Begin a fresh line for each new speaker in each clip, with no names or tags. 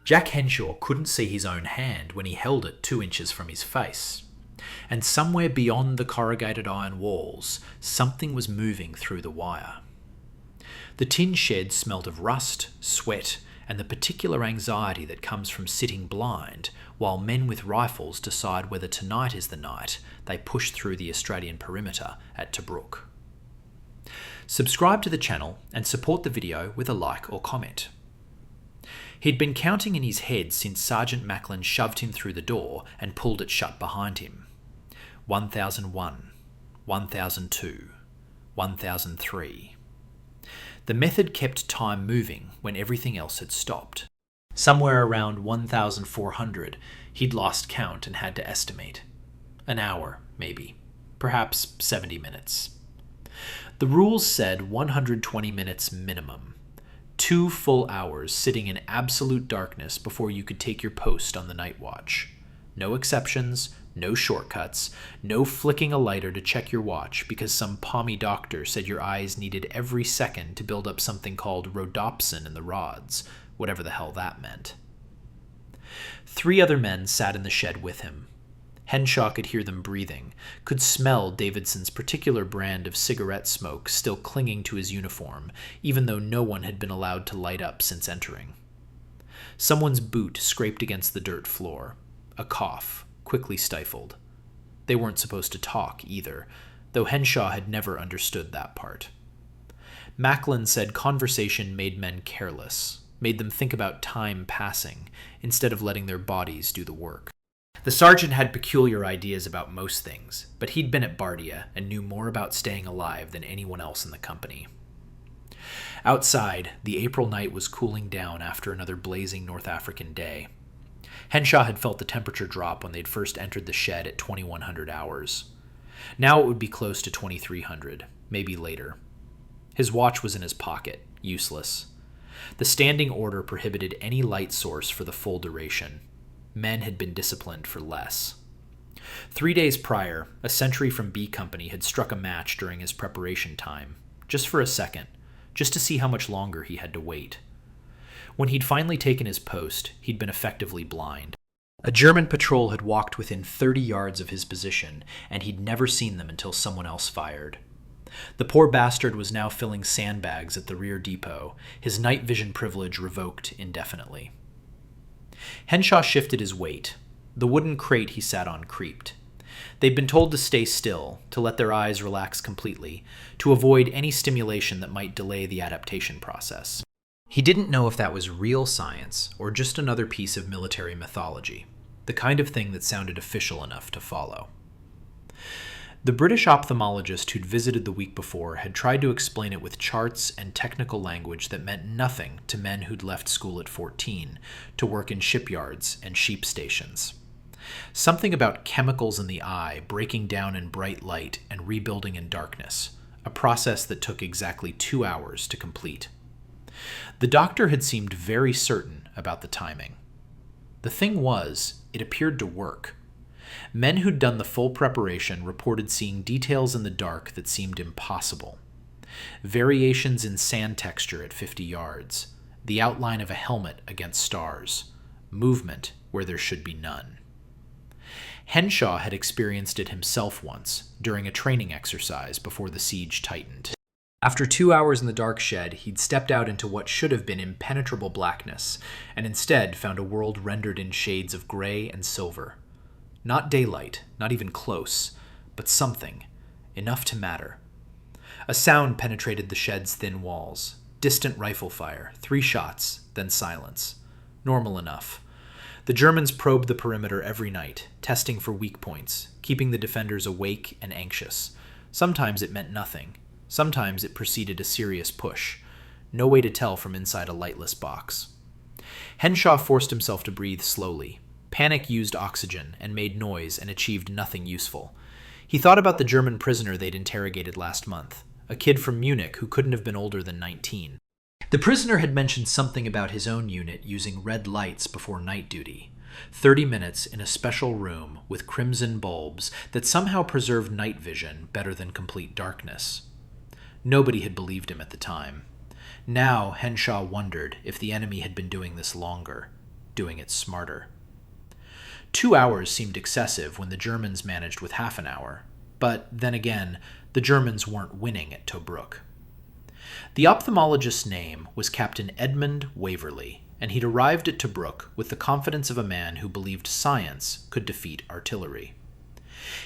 Jack Henshaw couldn't see his own hand when he held it 2 inches from his face. And somewhere beyond the corrugated iron walls, something was moving through the wire. The tin shed smelt of rust, sweat, and the particular anxiety that comes from sitting blind while men with rifles decide whether tonight is the night they push through the Australian perimeter at Tobruk. Subscribe to the channel and support the video with a like or comment. He'd been counting in his head since Sergeant Macklin shoved him through the door and pulled it shut behind him. 1001, 1002, 1003. The method kept time moving when everything else had stopped. Somewhere around 1400, he'd lost count and had to estimate. An hour, maybe. Perhaps 70 minutes. The rules said 120 minutes minimum. 2 full hours sitting in absolute darkness before you could take your post on the night watch. No exceptions, no shortcuts, no flicking a lighter to check your watch because some pommy doctor said your eyes needed every second to build up something called rhodopsin in the rods, whatever the hell that meant. 3 other men sat in the shed with him. Henshaw could hear them breathing, could smell Davidson's particular brand of cigarette smoke still clinging to his uniform, even though no one had been allowed to light up since entering. Someone's boot scraped against the dirt floor. A cough, quickly stifled. They weren't supposed to talk either, though Henshaw had never understood that part. Macklin said conversation made men careless, made them think about time passing, instead of letting their bodies do the work. The sergeant had peculiar ideas about most things, but he'd been at Bardia and knew more about staying alive than anyone else in the company. Outside, the April night was cooling down after another blazing North African day. Henshaw had felt the temperature drop when they'd first entered the shed at 2100 hours. Now it would be close to 2300, maybe later. His watch was in his pocket, useless. The standing order prohibited any light source for the full duration. Men had been disciplined for less. 3 days prior, a sentry from B Company had struck a match during his preparation time, just for a second, just to see how much longer he had to wait. When he'd finally taken his post, he'd been effectively blind. A German patrol had walked within 30 yards of his position, and he'd never seen them until someone else fired. The poor bastard was now filling sandbags at the rear depot, his night vision privilege revoked indefinitely. Henshaw shifted his weight. The wooden crate he sat on creaked. They'd been told to stay still, to let their eyes relax completely, to avoid any stimulation that might delay the adaptation process. He didn't know if that was real science or just another piece of military mythology, the kind of thing that sounded official enough to follow. The British ophthalmologist who'd visited the week before had tried to explain it with charts and technical language that meant nothing to men who'd left school at 14 to work in shipyards and sheep stations. Something about chemicals in the eye breaking down in bright light and rebuilding in darkness, a process that took exactly 2 hours to complete. The doctor had seemed very certain about the timing. The thing was, it appeared to work. Men who'd done the full preparation reported seeing details in the dark that seemed impossible. Variations in sand texture at 50 yards, the outline of a helmet against stars, movement where there should be none. Henshaw had experienced it himself once, during a training exercise before the siege tightened. After 2 hours in the dark shed, he'd stepped out into what should have been impenetrable blackness, and instead found a world rendered in shades of gray and silver. Not daylight, not even close, but something, enough to matter. A sound penetrated the shed's thin walls. Distant rifle fire, 3 shots, then silence. Normal enough. The Germans probed the perimeter every night, testing for weak points, keeping the defenders awake and anxious. Sometimes it meant nothing. Sometimes it preceded a serious push. No way to tell from inside a lightless box. Henshaw forced himself to breathe slowly. Panic used oxygen and made noise and achieved nothing useful. He thought about the German prisoner they'd interrogated last month, a kid from Munich who couldn't have been older than 19. The prisoner had mentioned something about his own unit using red lights before night duty. 30 minutes in a special room with crimson bulbs that somehow preserved night vision better than complete darkness. Nobody had believed him at the time. Now Henshaw wondered if the enemy had been doing this longer. doing it smarter. 2 hours seemed excessive when the Germans managed with half an hour, but then again, the Germans weren't winning at Tobruk. The ophthalmologist's name was Captain Edmund Waverley, and he'd arrived at Tobruk with the confidence of a man who believed science could defeat artillery.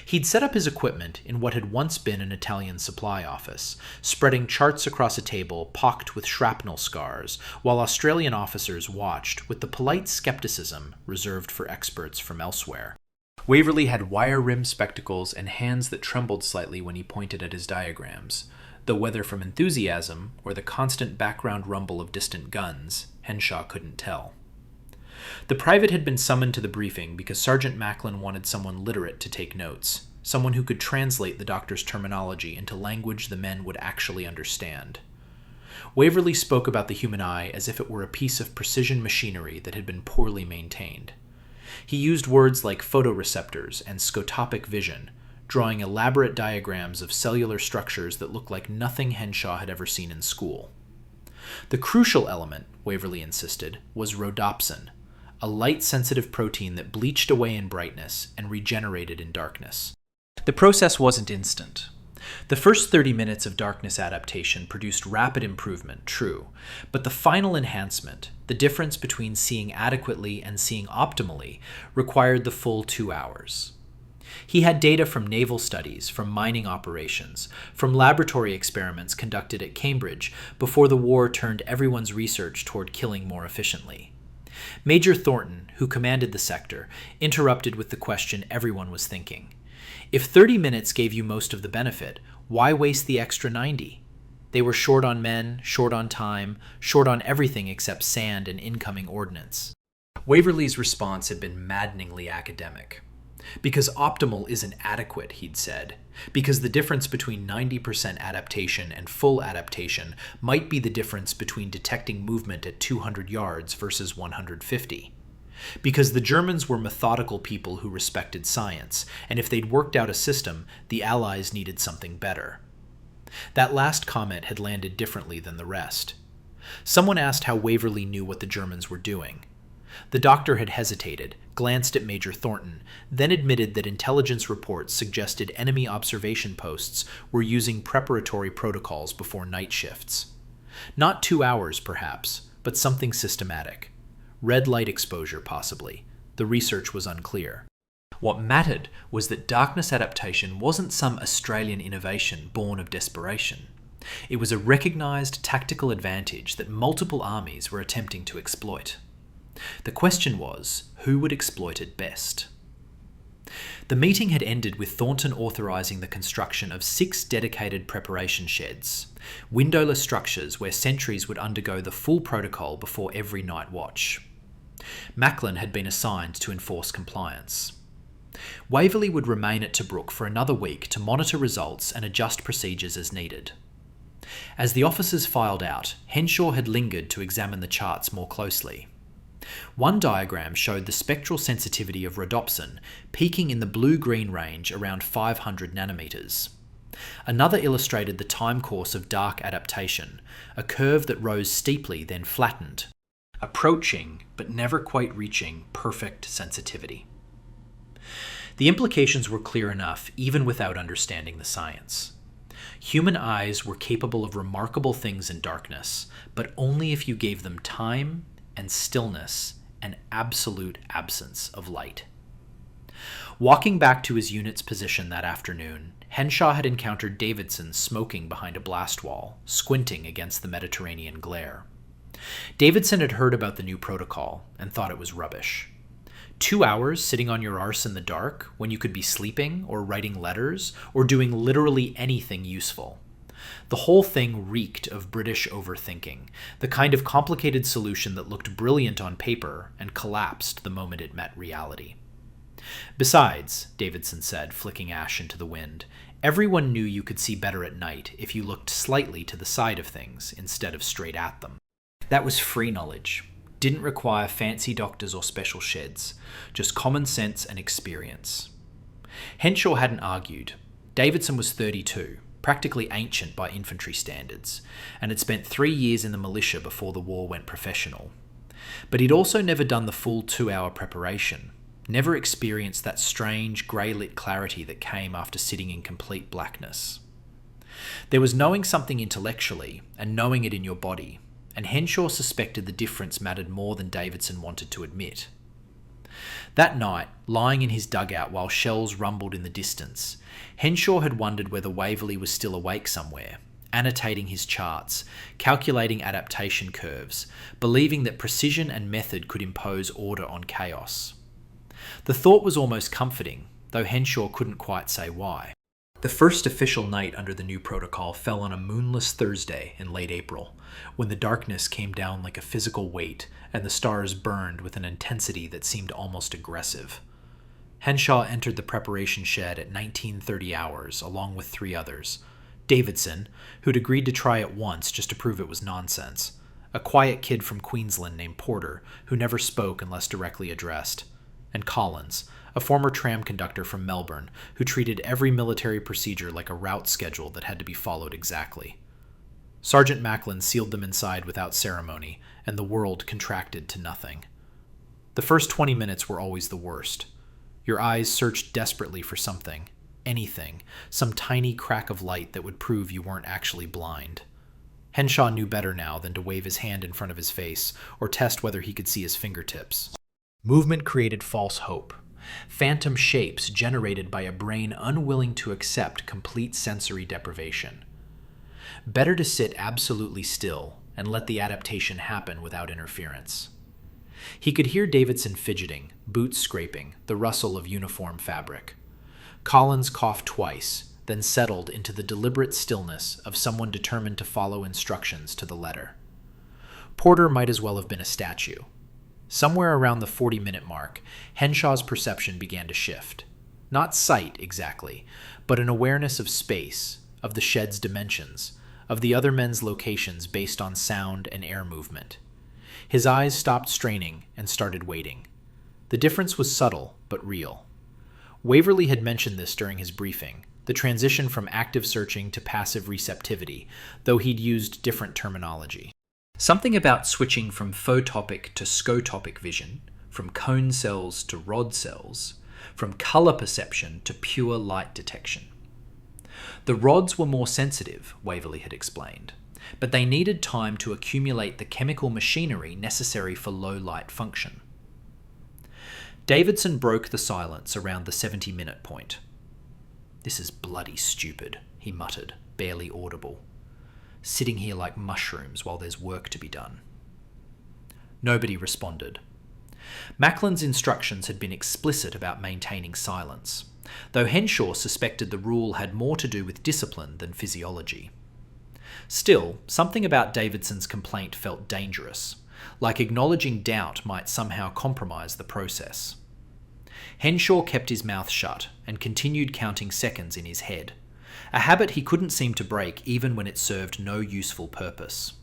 He'd set up his equipment in what had once been an Italian supply office, spreading charts across a table pocked with shrapnel scars, while Australian officers watched with the polite skepticism reserved for experts from elsewhere. Waverley had wire-rimmed spectacles and hands that trembled slightly when he pointed at his diagrams, though whether from enthusiasm or the constant background rumble of distant guns, Henshaw couldn't tell. The private had been summoned to the briefing because Sergeant Macklin wanted someone literate to take notes, someone who could translate the doctor's terminology into language the men would actually understand. Waverley spoke about the human eye as if it were a piece of precision machinery that had been poorly maintained. He used words like photoreceptors and scotopic vision, drawing elaborate diagrams of cellular structures that looked like nothing Henshaw had ever seen in school. The crucial element, Waverley insisted, was rhodopsin, a light-sensitive protein that bleached away in brightness and regenerated in darkness. The process wasn't instant. The first 30 minutes of darkness adaptation produced rapid improvement, true, but the final enhancement, the difference between seeing adequately and seeing optimally, required the full 2 hours. He had data from naval studies, from mining operations, from laboratory experiments conducted at Cambridge before the war turned everyone's research toward killing more efficiently. Major Thornton, who commanded the sector, interrupted with the question everyone was thinking. If 30 minutes gave you most of the benefit, why waste the extra 90? They were short on men, short on time, short on everything except sand and incoming ordnance. Waverley's response had been maddeningly academic. Because optimal isn't adequate, he'd said. Because the difference between 90% adaptation and full adaptation might be the difference between detecting movement at 200 yards versus 150. Because the Germans were methodical people who respected science, and if they'd worked out a system, the Allies needed something better. That last comment had landed differently than the rest. Someone asked how Waverley knew what the Germans were doing. The doctor had hesitated, glanced at Major Thornton, then admitted that intelligence reports suggested enemy observation posts were using preparatory protocols before night shifts. Not 2 hours, perhaps, but something systematic. Red light exposure, possibly. The research was unclear. What mattered was that darkness adaptation wasn't some Australian innovation born of desperation. It was a recognized tactical advantage that multiple armies were attempting to exploit. The question was, who would exploit it best? The meeting had ended with Thornton authorising the construction of 6 dedicated preparation sheds, windowless structures where sentries would undergo the full protocol before every night watch. Macklin had been assigned to enforce compliance. Waverley would remain at Tobruk for another week to monitor results and adjust procedures as needed. As the officers filed out, Henshaw had lingered to examine the charts more closely. One diagram showed the spectral sensitivity of rhodopsin peaking in the blue-green range around 500 nanometers. Another illustrated the time course of dark adaptation, a curve that rose steeply then flattened, approaching but never quite reaching perfect sensitivity. The implications were clear enough even without understanding the science. Human eyes were capable of remarkable things in darkness, but only if you gave them time and stillness and absolute absence of light. Walking back to his unit's position that afternoon, Henshaw had encountered Davidson smoking behind a blast wall, squinting against the Mediterranean glare. Davidson had heard about the new protocol and thought it was rubbish. 2 hours sitting on your arse in the dark when you could be sleeping or writing letters or doing literally anything useful. The whole thing reeked of British overthinking, the kind of complicated solution that looked brilliant on paper and collapsed the moment it met reality. Besides, Davidson said, flicking ash into the wind, everyone knew you could see better at night if you looked slightly to the side of things instead of straight at them. That was free knowledge. Didn't require fancy doctors or special sheds, just common sense and experience. Henshaw hadn't argued. Davidson was 32, practically ancient by infantry standards, and had spent 3 years in the militia before the war went professional. But he'd also never done the full 2-hour preparation, never experienced that strange, grey-lit clarity that came after sitting in complete blackness. There was knowing something intellectually and knowing it in your body, and Henshaw suspected the difference mattered more than Davidson wanted to admit. That night, lying in his dugout while shells rumbled in the distance, Henshaw had wondered whether Waverley was still awake somewhere, annotating his charts, calculating adaptation curves, believing that precision and method could impose order on chaos. The thought was almost comforting, though Henshaw couldn't quite say why. The first official night under the new protocol fell on a moonless Thursday in late April, when the darkness came down like a physical weight and the stars burned with an intensity that seemed almost aggressive. Henshaw entered the preparation shed at 19:30 hours, along with 3 others. Davidson, who'd agreed to try it once just to prove it was nonsense, a quiet kid from Queensland named Porter, who never spoke unless directly addressed, and Collins, a former tram conductor from Melbourne who treated every military procedure like a route schedule that had to be followed exactly. Sergeant Macklin sealed them inside without ceremony, and the world contracted to nothing. The first 20 minutes were always the worst. Your eyes searched desperately for something, anything, some tiny crack of light that would prove you weren't actually blind. Henshaw knew better now than to wave his hand in front of his face or test whether he could see his fingertips. Movement created false hope. Phantom shapes generated by a brain unwilling to accept complete sensory deprivation. Better to sit absolutely still and let the adaptation happen without interference. He could hear Davidson fidgeting, boots scraping, the rustle of uniform fabric. Collins coughed twice, then settled into the deliberate stillness of someone determined to follow instructions to the letter. Porter might as well have been a statue. Somewhere around the 40-minute mark, Henshaw's perception began to shift. Not sight, exactly, but an awareness of space, of the shed's dimensions, of the other men's locations based on sound and air movement. His eyes stopped straining and started waiting. The difference was subtle, but real. Waverley had mentioned this during his briefing, the transition from active searching to passive receptivity, though he'd used different terminology. Something about switching from photopic to scotopic vision, from cone cells to rod cells, from color perception to pure light detection. The rods were more sensitive, Waverley had explained, but they needed time to accumulate the chemical machinery necessary for low-light function. Davidson broke the silence around the 70-minute point. "This is bloody stupid," he muttered, barely audible. "Sitting here like mushrooms while there's work to be done." Nobody responded. Macklin's instructions had been explicit about maintaining silence, though Henshaw suspected the rule had more to do with discipline than physiology. Still, something about Davidson's complaint felt dangerous, like acknowledging doubt might somehow compromise the process. Henshaw kept his mouth shut and continued counting seconds in his head, a habit he couldn't seem to break even when it served no useful purpose.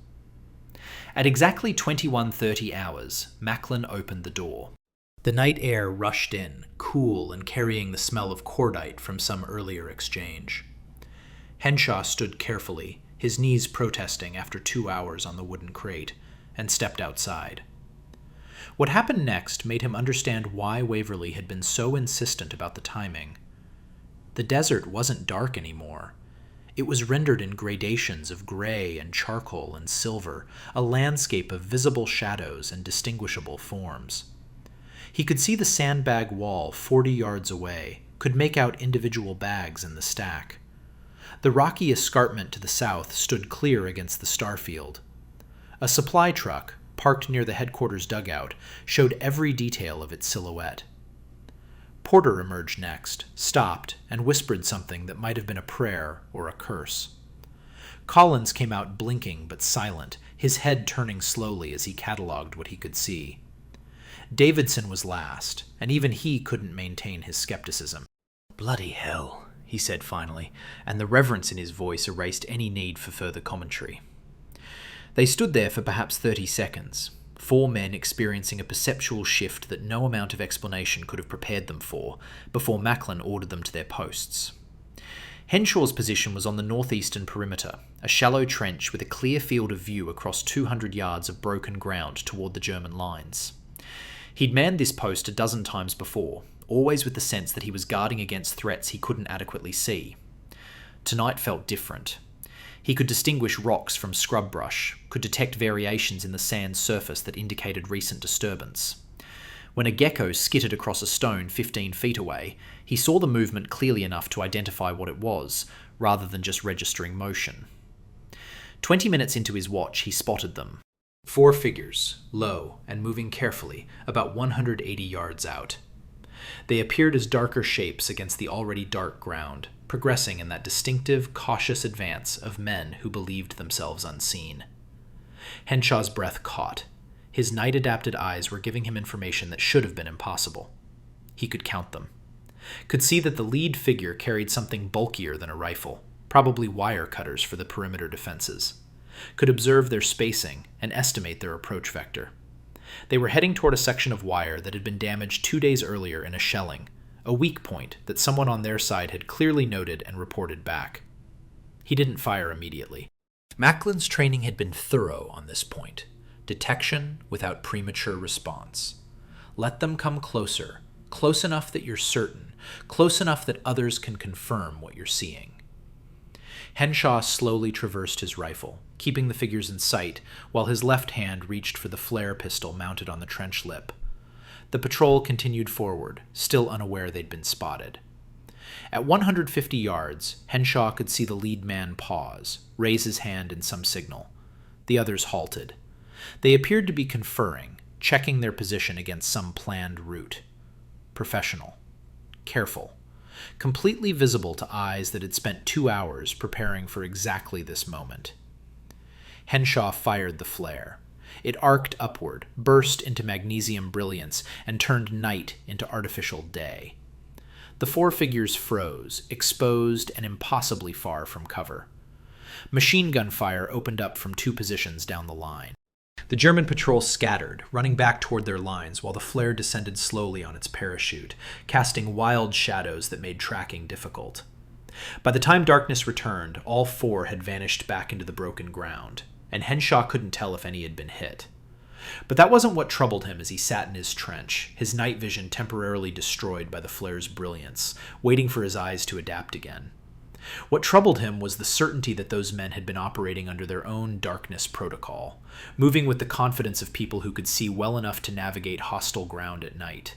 At exactly 21:30 hours, Macklin opened the door. The night air rushed in, cool and carrying the smell of cordite from some earlier exchange. Henshaw stood carefully, his knees protesting after 2 hours on the wooden crate, and stepped outside. What happened next made him understand why Waverley had been so insistent about the timing. The desert wasn't dark anymore. It was rendered in gradations of gray and charcoal and silver, a landscape of visible shadows and distinguishable forms. He could see the sandbag wall 40 yards away, could make out individual bags in the stack. The rocky escarpment to the south stood clear against the starfield. A supply truck, parked near the headquarters dugout, showed every detail of its silhouette. Porter emerged next, stopped, and whispered something that might have been a prayer or a curse. Collins came out blinking but silent, his head turning slowly as he catalogued what he could see. Davidson was last, and even he couldn't maintain his skepticism. "Bloody hell," he said finally, and the reverence in his voice erased any need for further commentary. They stood there for perhaps 30 seconds, 4 men experiencing a perceptual shift that no amount of explanation could have prepared them for, before Macklin ordered them to their posts. Henshaw's position was on the northeastern perimeter, a shallow trench with a clear field of view across 200 yards of broken ground toward the German lines. He'd manned this post a dozen times before, always with the sense that he was guarding against threats he couldn't adequately see. Tonight felt different. He could distinguish rocks from scrub brush, could detect variations in the sand's surface that indicated recent disturbance. When a gecko skittered across a stone 15 feet away, he saw the movement clearly enough to identify what it was, rather than just registering motion. 20 minutes into his watch, he spotted them. 4 figures, low and moving carefully, about 180 yards out. They appeared as darker shapes against the already dark ground, progressing in that distinctive, cautious advance of men who believed themselves unseen. Henshaw's breath caught. His night-adapted eyes were giving him information that should have been impossible. He could count them. Could see that the lead figure carried something bulkier than a rifle, probably wire cutters for the perimeter defenses. Could observe their spacing and estimate their approach vector. They were heading toward a section of wire that had been damaged 2 days earlier in a shelling, a weak point that someone on their side had clearly noted and reported back. He didn't fire immediately. Macklin's training had been thorough on this point. Detection without premature response. Let them come closer, close enough that you're certain, close enough that others can confirm what you're seeing. Henshaw slowly traversed his rifle, keeping the figures in sight, while his left hand reached for the flare pistol mounted on the trench lip. The patrol continued forward, still unaware they'd been spotted. At 150 yards, Henshaw could see the lead man pause, raise his hand in some signal. The others halted. They appeared to be conferring, checking their position against some planned route. Professional. Careful. Completely visible to eyes that had spent 2 hours preparing for exactly this moment. Henshaw fired the flare. It arced upward, burst into magnesium brilliance, and turned night into artificial day. The 4 figures froze, exposed and impossibly far from cover. Machine gun fire opened up from 2 positions down the line. The German patrol scattered, running back toward their lines while the flare descended slowly on its parachute, casting wild shadows that made tracking difficult. By the time darkness returned, all 4 had vanished back into the broken ground, and Henshaw couldn't tell if any had been hit. But that wasn't what troubled him as he sat in his trench, his night vision temporarily destroyed by the flare's brilliance, waiting for his eyes to adapt again. What troubled him was the certainty that those men had been operating under their own darkness protocol, moving with the confidence of people who could see well enough to navigate hostile ground at night.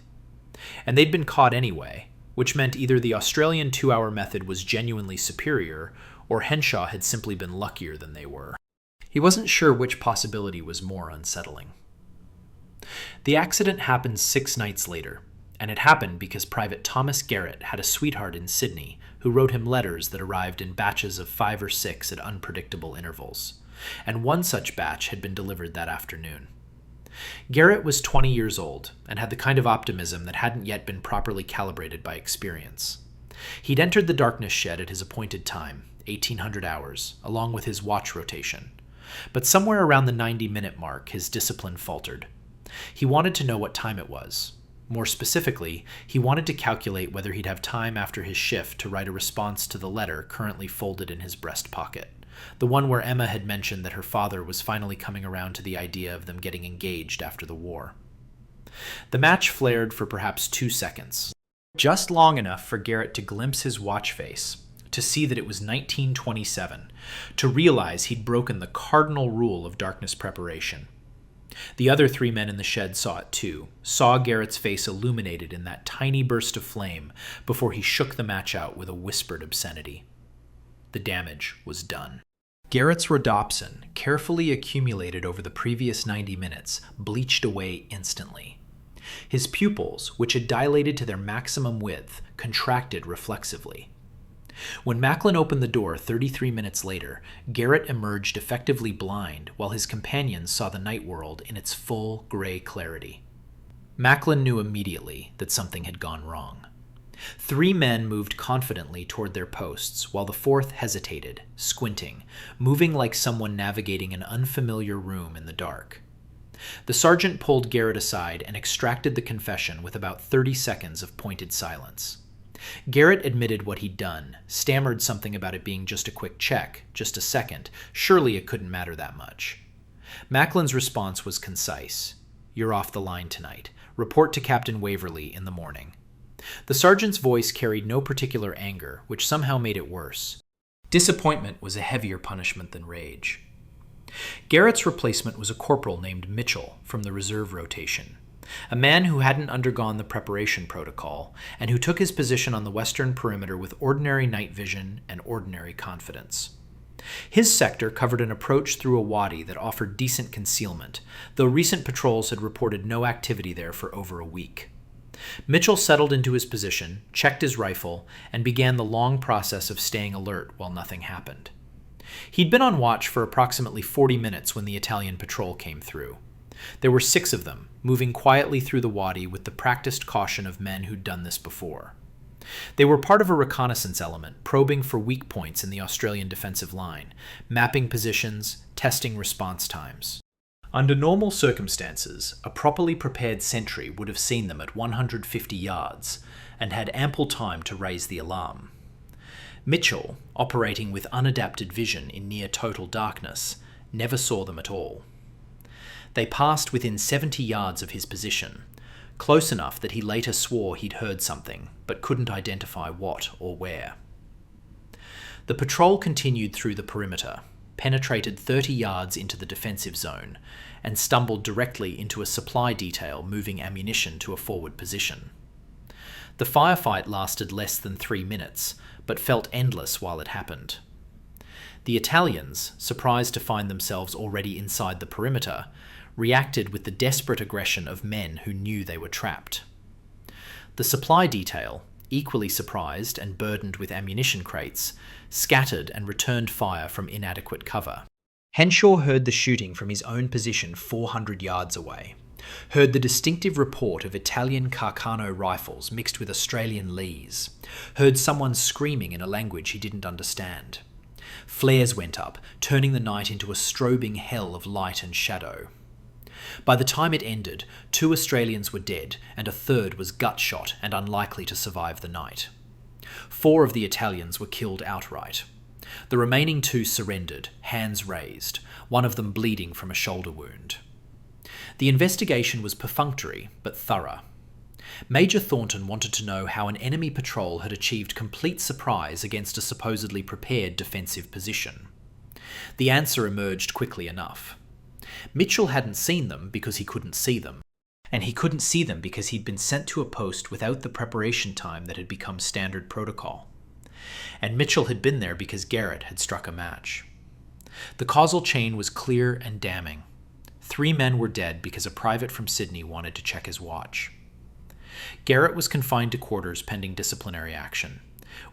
And they'd been caught anyway, which meant either the Australian 2-hour method was genuinely superior, or Henshaw had simply been luckier than they were. He wasn't sure which possibility was more unsettling. The accident happened 6 nights later, and it happened because Private Thomas Garrett had a sweetheart in Sydney who wrote him letters that arrived in batches of 5 or 6 at unpredictable intervals, and one such batch had been delivered that afternoon. Garrett was 20 years old and had the kind of optimism that hadn't yet been properly calibrated by experience. He'd entered the darkness shed at his appointed time, 1800 hours, along with his watch rotation. But somewhere around the 90-minute mark, his discipline faltered. He wanted to know what time it was. More specifically, he wanted to calculate whether he'd have time after his shift to write a response to the letter currently folded in his breast pocket, the one where Emma had mentioned that her father was finally coming around to the idea of them getting engaged after the war. The match flared for perhaps 2 seconds, just long enough for Garrett to glimpse his watch face, to see that it was 1927, to realize he'd broken the cardinal rule of darkness preparation. The other 3 men in the shed saw it too, saw Garrett's face illuminated in that tiny burst of flame before he shook the match out with a whispered obscenity. The damage was done. Garrett's rhodopsin, carefully accumulated over the previous 90 minutes, bleached away instantly. His pupils, which had dilated to their maximum width, contracted reflexively. When Macklin opened the door 33 minutes later, Garrett emerged effectively blind while his companions saw the night world in its full gray clarity. Macklin knew immediately that something had gone wrong. 3 men moved confidently toward their posts while the 4th hesitated, squinting, moving like someone navigating an unfamiliar room in the dark. The sergeant pulled Garrett aside and extracted the confession with about 30 seconds of pointed silence. Garrett admitted what he'd done, stammered something about it being just a quick check, just a second. Surely it couldn't matter that much. Macklin's response was concise. "You're off the line tonight. Report to Captain Waverley in the morning." The sergeant's voice carried no particular anger, which somehow made it worse. Disappointment was a heavier punishment than rage. Garrett's replacement was a corporal named Mitchell from the reserve rotation, a man who hadn't undergone the preparation protocol and who took his position on the western perimeter with ordinary night vision and ordinary confidence. His sector covered an approach through a wadi that offered decent concealment, though recent patrols had reported no activity there for over a week. Mitchell settled into his position, checked his rifle, and began the long process of staying alert while nothing happened. He'd been on watch for approximately 40 minutes when the Italian patrol came through. There were 6 of them, moving quietly through the wadi with the practiced caution of men who'd done this before. They were part of a reconnaissance element, probing for weak points in the Australian defensive line, mapping positions, testing response times. Under normal circumstances, a properly prepared sentry would have seen them at 150 yards and had ample time to raise the alarm. Mitchell, operating with unadapted vision in near total darkness, never saw them at all. They passed within 70 yards of his position, close enough that he later swore he'd heard something, but couldn't identify what or where. The patrol continued through the perimeter, penetrated 30 yards into the defensive zone, and stumbled directly into a supply detail moving ammunition to a forward position. The firefight lasted less than 3 minutes, but felt endless while it happened. The Italians, surprised to find themselves already inside the perimeter, reacted with the desperate aggression of men who knew they were trapped. The supply detail, equally surprised and burdened with ammunition crates, scattered and returned fire from inadequate cover. Henshaw heard the shooting from his own position 400 yards away, heard the distinctive report of Italian Carcano rifles mixed with Australian Lees, heard someone screaming in a language he didn't understand. Flares went up, turning the night into a strobing hell of light and shadow. By the time it ended, 2 Australians were dead and a third was gut-shot and unlikely to survive the night. 4 of the Italians were killed outright. The remaining 2 surrendered, hands raised, one of them bleeding from a shoulder wound. The investigation was perfunctory but thorough. Major Thornton wanted to know how an enemy patrol had achieved complete surprise against a supposedly prepared defensive position. The answer emerged quickly enough. Mitchell hadn't seen them because he couldn't see them, and he couldn't see them because he'd been sent to a post without the preparation time that had become standard protocol. And Mitchell had been there because Garrett had struck a match. The causal chain was clear and damning. 3 men were dead because a private from Sydney wanted to check his watch. Garrett was confined to quarters pending disciplinary action.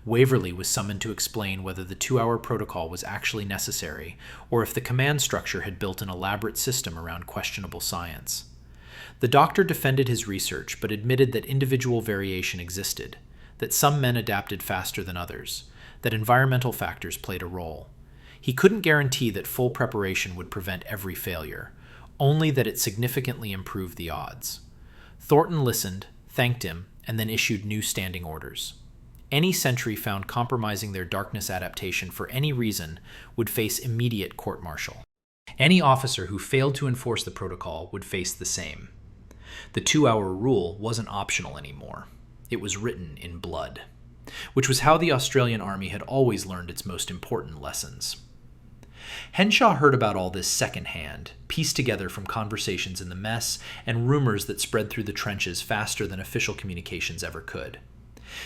Waverley was summoned to explain whether the 2-hour protocol was actually necessary, or if the command structure had built an elaborate system around questionable science. The doctor defended his research, but admitted that individual variation existed, that some men adapted faster than others, that environmental factors played a role. He couldn't guarantee that full preparation would prevent every failure, only that it significantly improved the odds. Thornton listened, thanked him, and then issued new standing orders. Any sentry found compromising their darkness adaptation for any reason would face immediate court-martial. Any officer who failed to enforce the protocol would face the same. The 2-hour rule wasn't optional anymore. It was written in blood, which was how the Australian Army had always learned its most important lessons. Henshaw heard about all this secondhand, pieced together from conversations in the mess and rumors that spread through the trenches faster than official communications ever could.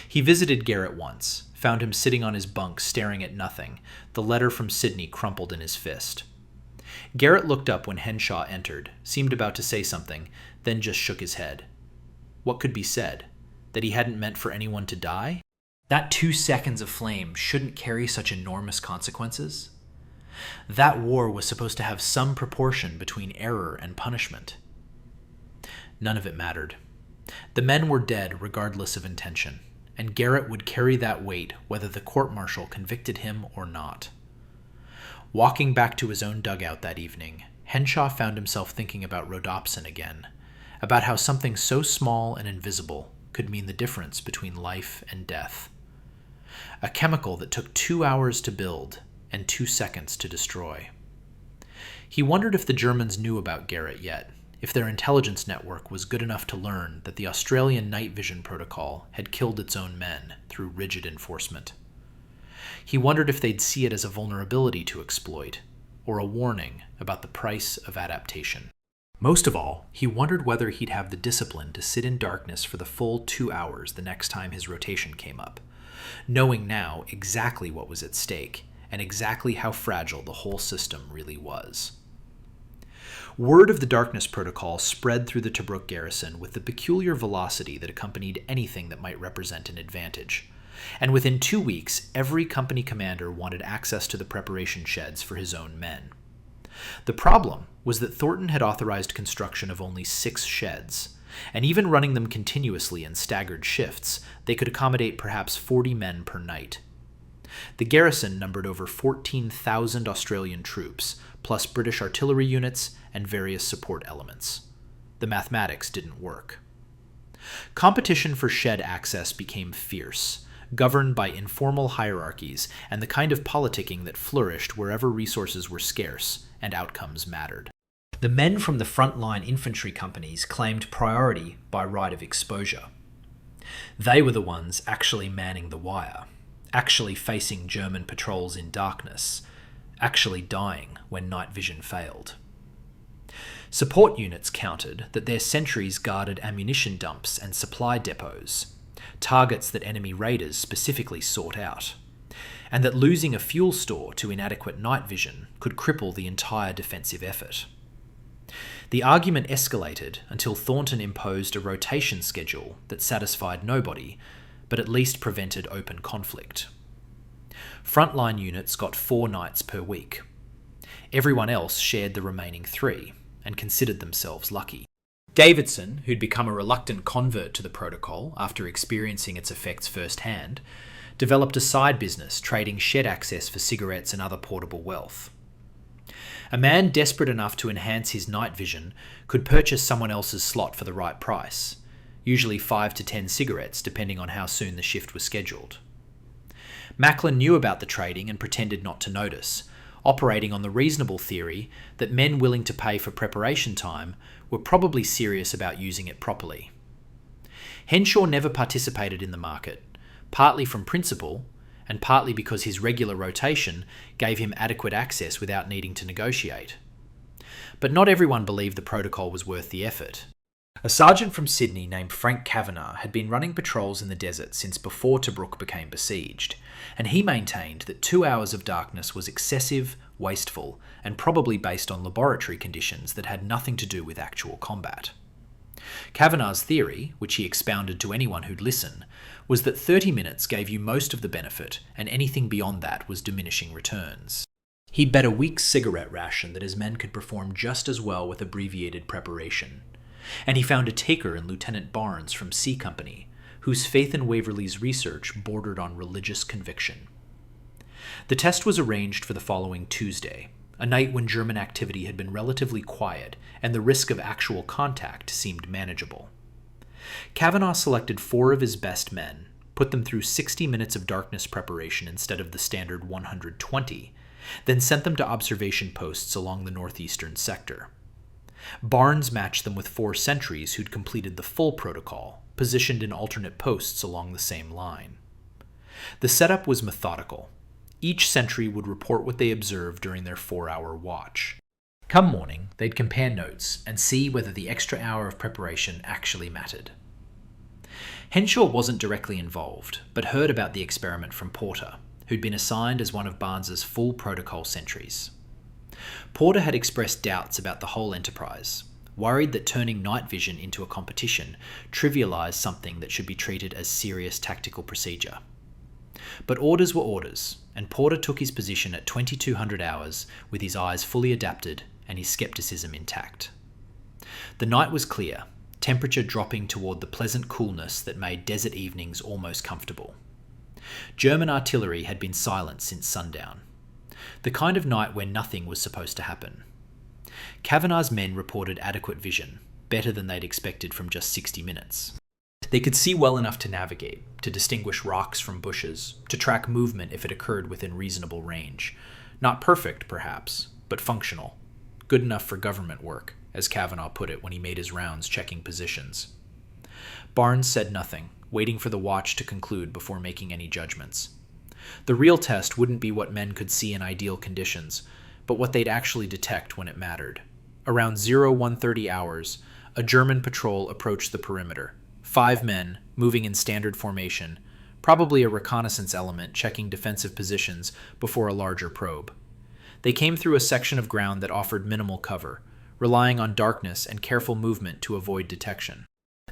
He visited Garrett once, found him sitting on his bunk staring at nothing, the letter from Sydney crumpled in his fist. Garrett looked up when Henshaw entered, seemed about to say something, then just shook his head. What could be said? That he hadn't meant for anyone to die? That 2 seconds of flame shouldn't carry such enormous consequences? That war was supposed to have some proportion between error and punishment. None of it mattered. The men were dead regardless of intention, and Garrett would carry that weight whether the court-martial convicted him or not. Walking back to his own dugout that evening, Henshaw found himself thinking about rhodopsin again, about how something so small and invisible could mean the difference between life and death. A chemical that took 2 hours to build and 2 seconds to destroy. He wondered if the Germans knew about Garrett yet, if their intelligence network was good enough to learn that the Australian night vision protocol had killed its own men through rigid enforcement. He wondered if they'd see it as a vulnerability to exploit, or a warning about the price of adaptation. Most of all, he wondered whether he'd have the discipline to sit in darkness for the full 2 hours the next time his rotation came up, knowing now exactly what was at stake and exactly how fragile the whole system really was. Word of the darkness protocol spread through the Tobruk garrison with the peculiar velocity that accompanied anything that might represent an advantage. And within 2 weeks, every company commander wanted access to the preparation sheds for his own men. The problem was that Thornton had authorized construction of only 6 sheds, and even running them continuously in staggered shifts, they could accommodate perhaps 40 men per night. The garrison numbered over 14,000 Australian troops, plus British artillery units and various support elements. The mathematics didn't work. Competition for shed access became fierce, governed by informal hierarchies and the kind of politicking that flourished wherever resources were scarce and outcomes mattered. The men from the frontline infantry companies claimed priority by right of exposure. They were the ones actually manning the wire, actually facing German patrols in darkness, actually dying when night vision failed. Support units countered that their sentries guarded ammunition dumps and supply depots, targets that enemy raiders specifically sought out, and that losing a fuel store to inadequate night vision could cripple the entire defensive effort. The argument escalated until Thornton imposed a rotation schedule that satisfied nobody, but at least prevented open conflict. Frontline units got 4 nights per week. Everyone else shared the remaining 3 and considered themselves lucky. Davidson, who'd become a reluctant convert to the protocol after experiencing its effects firsthand, developed a side business trading shed access for cigarettes and other portable wealth. A man desperate enough to enhance his night vision could purchase someone else's slot for the right price, usually 5 to 10 cigarettes depending on how soon the shift was scheduled. Macklin knew about the trading and pretended not to notice, operating on the reasonable theory that men willing to pay for preparation time were probably serious about using it properly. Henshaw never participated in the market, partly from principle, and partly because his regular rotation gave him adequate access without needing to negotiate. But not everyone believed the protocol was worth the effort. A sergeant from Sydney named Frank Kavanagh had been running patrols in the desert since before Tobruk became besieged, and he maintained that 2 hours of darkness was excessive, wasteful, and probably based on laboratory conditions that had nothing to do with actual combat. Kavanagh's theory, which he expounded to anyone who'd listen, was that 30 minutes gave you most of the benefit, and anything beyond that was diminishing returns. He bet a week's cigarette ration that his men could perform just as well with abbreviated preparation. And he found a taker in Lieutenant Barnes from C Company, whose faith in Waverley's research bordered on religious conviction. The test was arranged for the following Tuesday, a night when German activity had been relatively quiet and the risk of actual contact seemed manageable. Kavanagh selected 4 of his best men, put them through 60 minutes of darkness preparation instead of the standard 120, then sent them to observation posts along the northeastern sector. Barnes matched them with 4 sentries who'd completed the full protocol, positioned in alternate posts along the same line. The setup was methodical. Each sentry would report what they observed during their 4-hour watch. Come morning, they'd compare notes and see whether the extra hour of preparation actually mattered. Henshaw wasn't directly involved, but heard about the experiment from Porter, who'd been assigned as one of Barnes's full protocol sentries. Porter had expressed doubts about the whole enterprise, worried that turning night vision into a competition trivialized something that should be treated as serious tactical procedure. But orders were orders, and Porter took his position at 2200 hours with his eyes fully adapted and his skepticism intact. The night was clear, temperature dropping toward the pleasant coolness that made desert evenings almost comfortable. German artillery had been silent since sundown, the kind of night where nothing was supposed to happen. Kavanagh's men reported adequate vision, better than they'd expected from just 60 minutes. They could see well enough to navigate, to distinguish rocks from bushes, to track movement if it occurred within reasonable range. Not perfect, perhaps, but functional. Good enough for government work, as Kavanagh put it when he made his rounds checking positions. Barnes said nothing, waiting for the watch to conclude before making any judgments. The real test wouldn't be what men could see in ideal conditions, but what they'd actually detect when it mattered. Around 0130 hours, a German patrol approached the perimeter. 5 men, moving in standard formation, probably a reconnaissance element checking defensive positions before a larger probe. They came through a section of ground that offered minimal cover, relying on darkness and careful movement to avoid detection.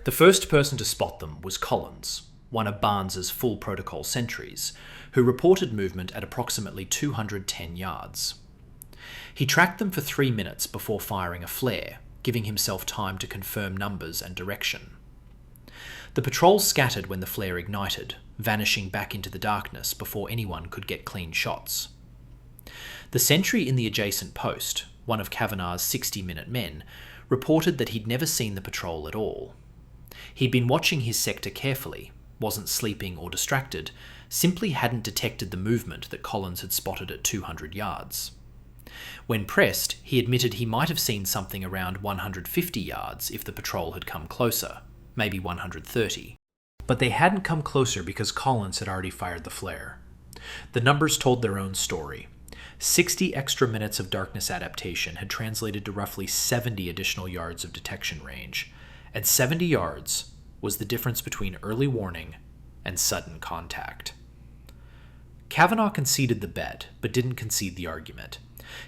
The first person to spot them was Collins, one of Barnes's full protocol sentries, who reported movement at approximately 210 yards. He tracked them for 3 minutes before firing a flare, giving himself time to confirm numbers and direction. The patrol scattered when the flare ignited, vanishing back into the darkness before anyone could get clean shots. The sentry in the adjacent post, one of Kavanagh's 60-minute men, reported that he'd never seen the patrol at all. He'd been watching his sector carefully, wasn't sleeping or distracted, simply hadn't detected the movement that Collins had spotted at 200 yards. When pressed, he admitted he might have seen something around 150 yards if the patrol had come closer, maybe 130. But they hadn't come closer because Collins had already fired the flare. The numbers told their own story. 60 extra minutes of darkness adaptation had translated to roughly 70 additional yards of detection range, and 70 yards was the difference between early warning and sudden contact. Kavanagh conceded the bet, but didn't concede the argument.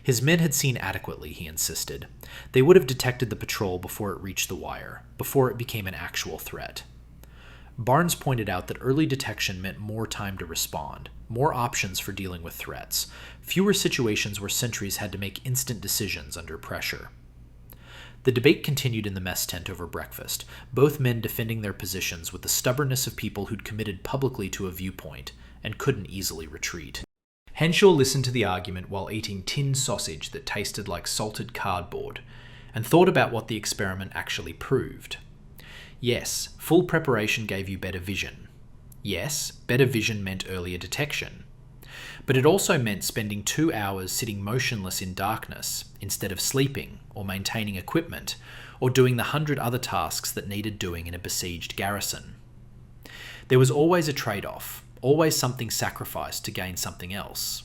His men had seen adequately, he insisted. They would have detected the patrol before it reached the wire, before it became an actual threat. Barnes pointed out that early detection meant more time to respond, more options for dealing with threats, fewer situations where sentries had to make instant decisions under pressure. The debate continued in the mess tent over breakfast, both men defending their positions with the stubbornness of people who'd committed publicly to a viewpoint and couldn't easily retreat. Henshaw listened to the argument while eating tinned sausage that tasted like salted cardboard, and thought about what the experiment actually proved. Yes, full preparation gave you better vision. Yes, better vision meant earlier detection. But it also meant spending 2 hours sitting motionless in darkness instead of sleeping or maintaining equipment or doing the 100 other tasks that needed doing in a besieged garrison. There was always a trade-off, always something sacrificed to gain something else.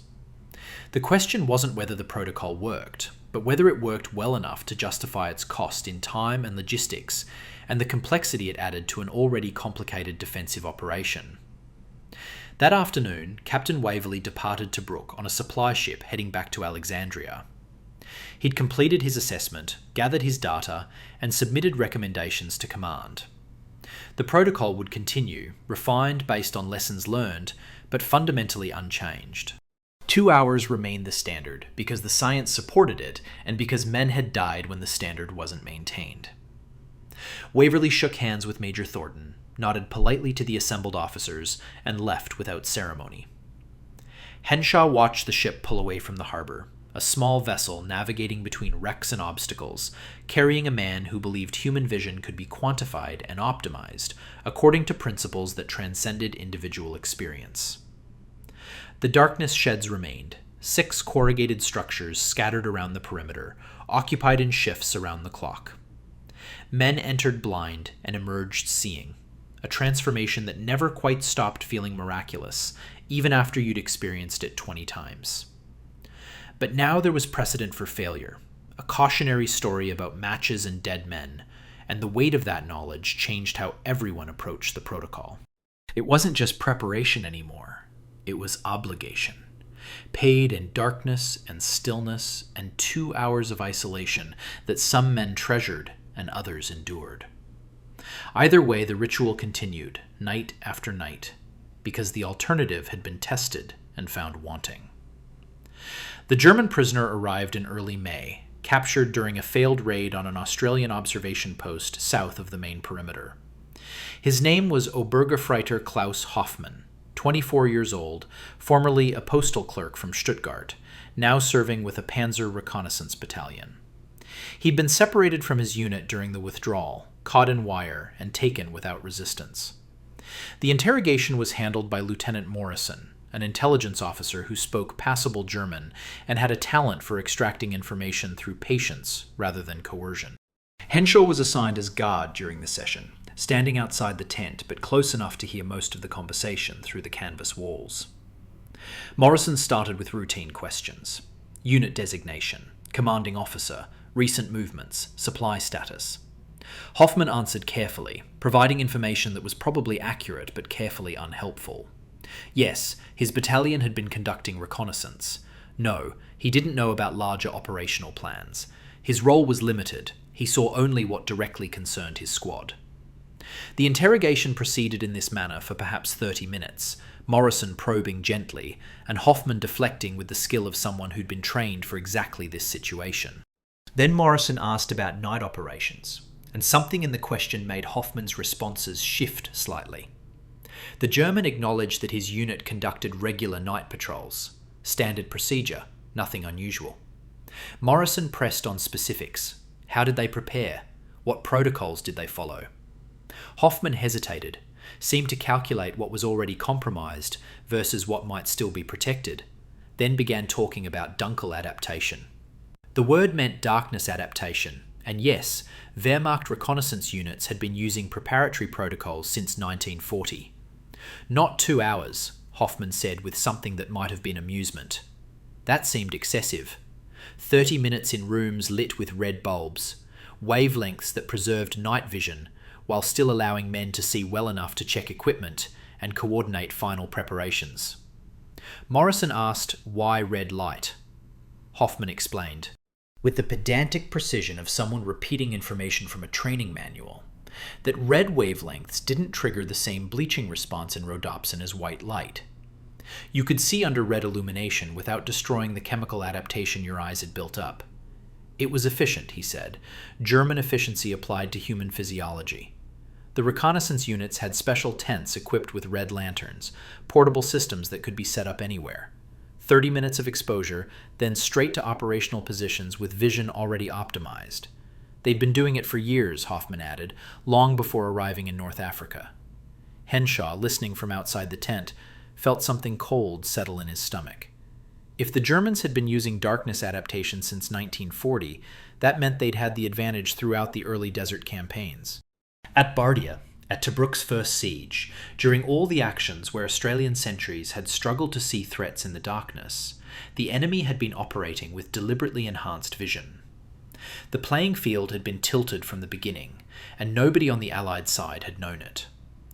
The question wasn't whether the protocol worked, but whether it worked well enough to justify its cost in time and logistics and the complexity it added to an already complicated defensive operation. That afternoon, Captain Waverley departed Tobruk on a supply ship heading back to Alexandria. He'd completed his assessment, gathered his data, and submitted recommendations to command. The protocol would continue, refined based on lessons learned, but fundamentally unchanged. 2 hours remained the standard because the science supported it and because men had died when the standard wasn't maintained. Waverley shook hands with Major Thornton, nodded politely to the assembled officers, and left without ceremony. Henshaw watched the ship pull away from the harbor, a small vessel navigating between wrecks and obstacles, carrying a man who believed human vision could be quantified and optimized according to principles that transcended individual experience. The darkness sheds remained, 6 corrugated structures scattered around the perimeter, occupied in shifts around the clock. Men entered blind and emerged seeing, a transformation that never quite stopped feeling miraculous, even after you'd experienced it 20 times. But now there was precedent for failure, a cautionary story about matches and dead men, and the weight of that knowledge changed how everyone approached the protocol. It wasn't just preparation anymore, it was obligation. Paid in darkness and stillness and 2 hours of isolation that some men treasured and others endured. Either way, the ritual continued, night after night, because the alternative had been tested and found wanting. The German prisoner arrived in early May, captured during a failed raid on an Australian observation post south of the main perimeter. His name was Obergefreiter Klaus Hoffmann, 24 years old, formerly a postal clerk from Stuttgart, now serving with a Panzer Reconnaissance Battalion. He'd been separated from his unit during the withdrawal, caught in wire, and taken without resistance. The interrogation was handled by Lieutenant Morrison, an intelligence officer who spoke passable German and had a talent for extracting information through patience rather than coercion. Henshaw was assigned as guard during the session, standing outside the tent but close enough to hear most of the conversation through the canvas walls. Morrison started with routine questions: unit designation, commanding officer, recent movements, supply status. Hoffman answered carefully, providing information that was probably accurate but carefully unhelpful. Yes, his battalion had been conducting reconnaissance. No, he didn't know about larger operational plans. His role was limited. He saw only what directly concerned his squad. The interrogation proceeded in this manner for perhaps 30 minutes, Morrison probing gently, and Hoffman deflecting with the skill of someone who'd been trained for exactly this situation. Then Morrison asked about night operations, and something in the question made Hoffman's responses shift slightly. The German acknowledged that his unit conducted regular night patrols. Standard procedure, nothing unusual. Morrison pressed on specifics. How did they prepare? What protocols did they follow? Hoffman hesitated, seemed to calculate what was already compromised versus what might still be protected, then began talking about Dunkel adaptation. The word meant darkness adaptation, and yes, Wehrmacht reconnaissance units had been using preparatory protocols since 1940. Not 2 hours, Hoffman said with something that might have been amusement. That seemed excessive. 30 minutes in rooms lit with red bulbs, wavelengths that preserved night vision while still allowing men to see well enough to check equipment and coordinate final preparations. Morrison asked, why red light? Hoffman explained, with the pedantic precision of someone repeating information from a training manual, that red wavelengths didn't trigger the same bleaching response in rhodopsin as white light. You could see under red illumination without destroying the chemical adaptation your eyes had built up. It was efficient, he said, German efficiency applied to human physiology. The reconnaissance units had special tents equipped with red lanterns, portable systems that could be set up anywhere. 30 minutes of exposure, then straight to operational positions with vision already optimized. They'd been doing it for years, Hoffman added, long before arriving in North Africa. Henshaw, listening from outside the tent, felt something cold settle in his stomach. If the Germans had been using darkness adaptation since 1940, that meant they'd had the advantage throughout the early desert campaigns. At Bardia, at Tobruk's first siege, during all the actions where Australian sentries had struggled to see threats in the darkness, the enemy had been operating with deliberately enhanced vision. The playing field had been tilted from the beginning, and nobody on the Allied side had known it.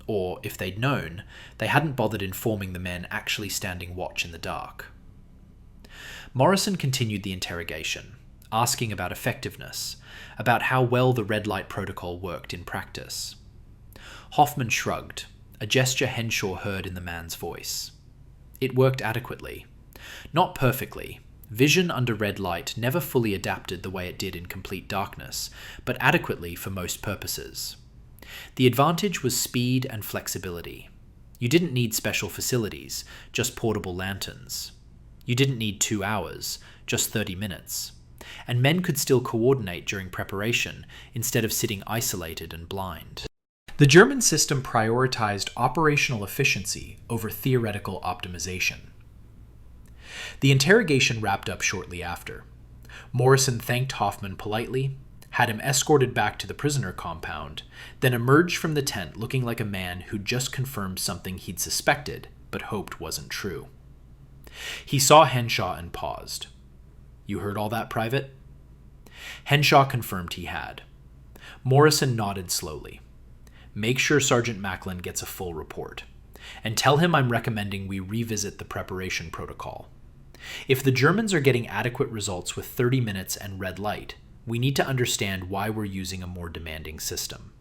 Or, if they'd known, they hadn't bothered informing the men actually standing watch in the dark. Morrison continued the interrogation, asking about effectiveness, about how well the red light protocol worked in practice. Hoffman shrugged, a gesture Henshaw heard in the man's voice. It worked adequately. Not perfectly. Vision under red light never fully adapted the way it did in complete darkness, but adequately for most purposes. The advantage was speed and flexibility. You didn't need special facilities, just portable lanterns. You didn't need 2 hours, just 30 minutes. And men could still coordinate during preparation instead of sitting isolated and blind. The German system prioritized operational efficiency over theoretical optimization. The interrogation wrapped up shortly after. Morrison thanked Hoffman politely, had him escorted back to the prisoner compound, then emerged from the tent looking like a man who'd just confirmed something he'd suspected but hoped wasn't true. He saw Henshaw and paused. You heard all that, Private? Henshaw confirmed he had. Morrison nodded slowly. Make sure Sergeant Macklin gets a full report, and tell him I'm recommending we revisit the preparation protocol. If the Germans are getting adequate results with 30 minutes and red light, we need to understand why we're using a more demanding system.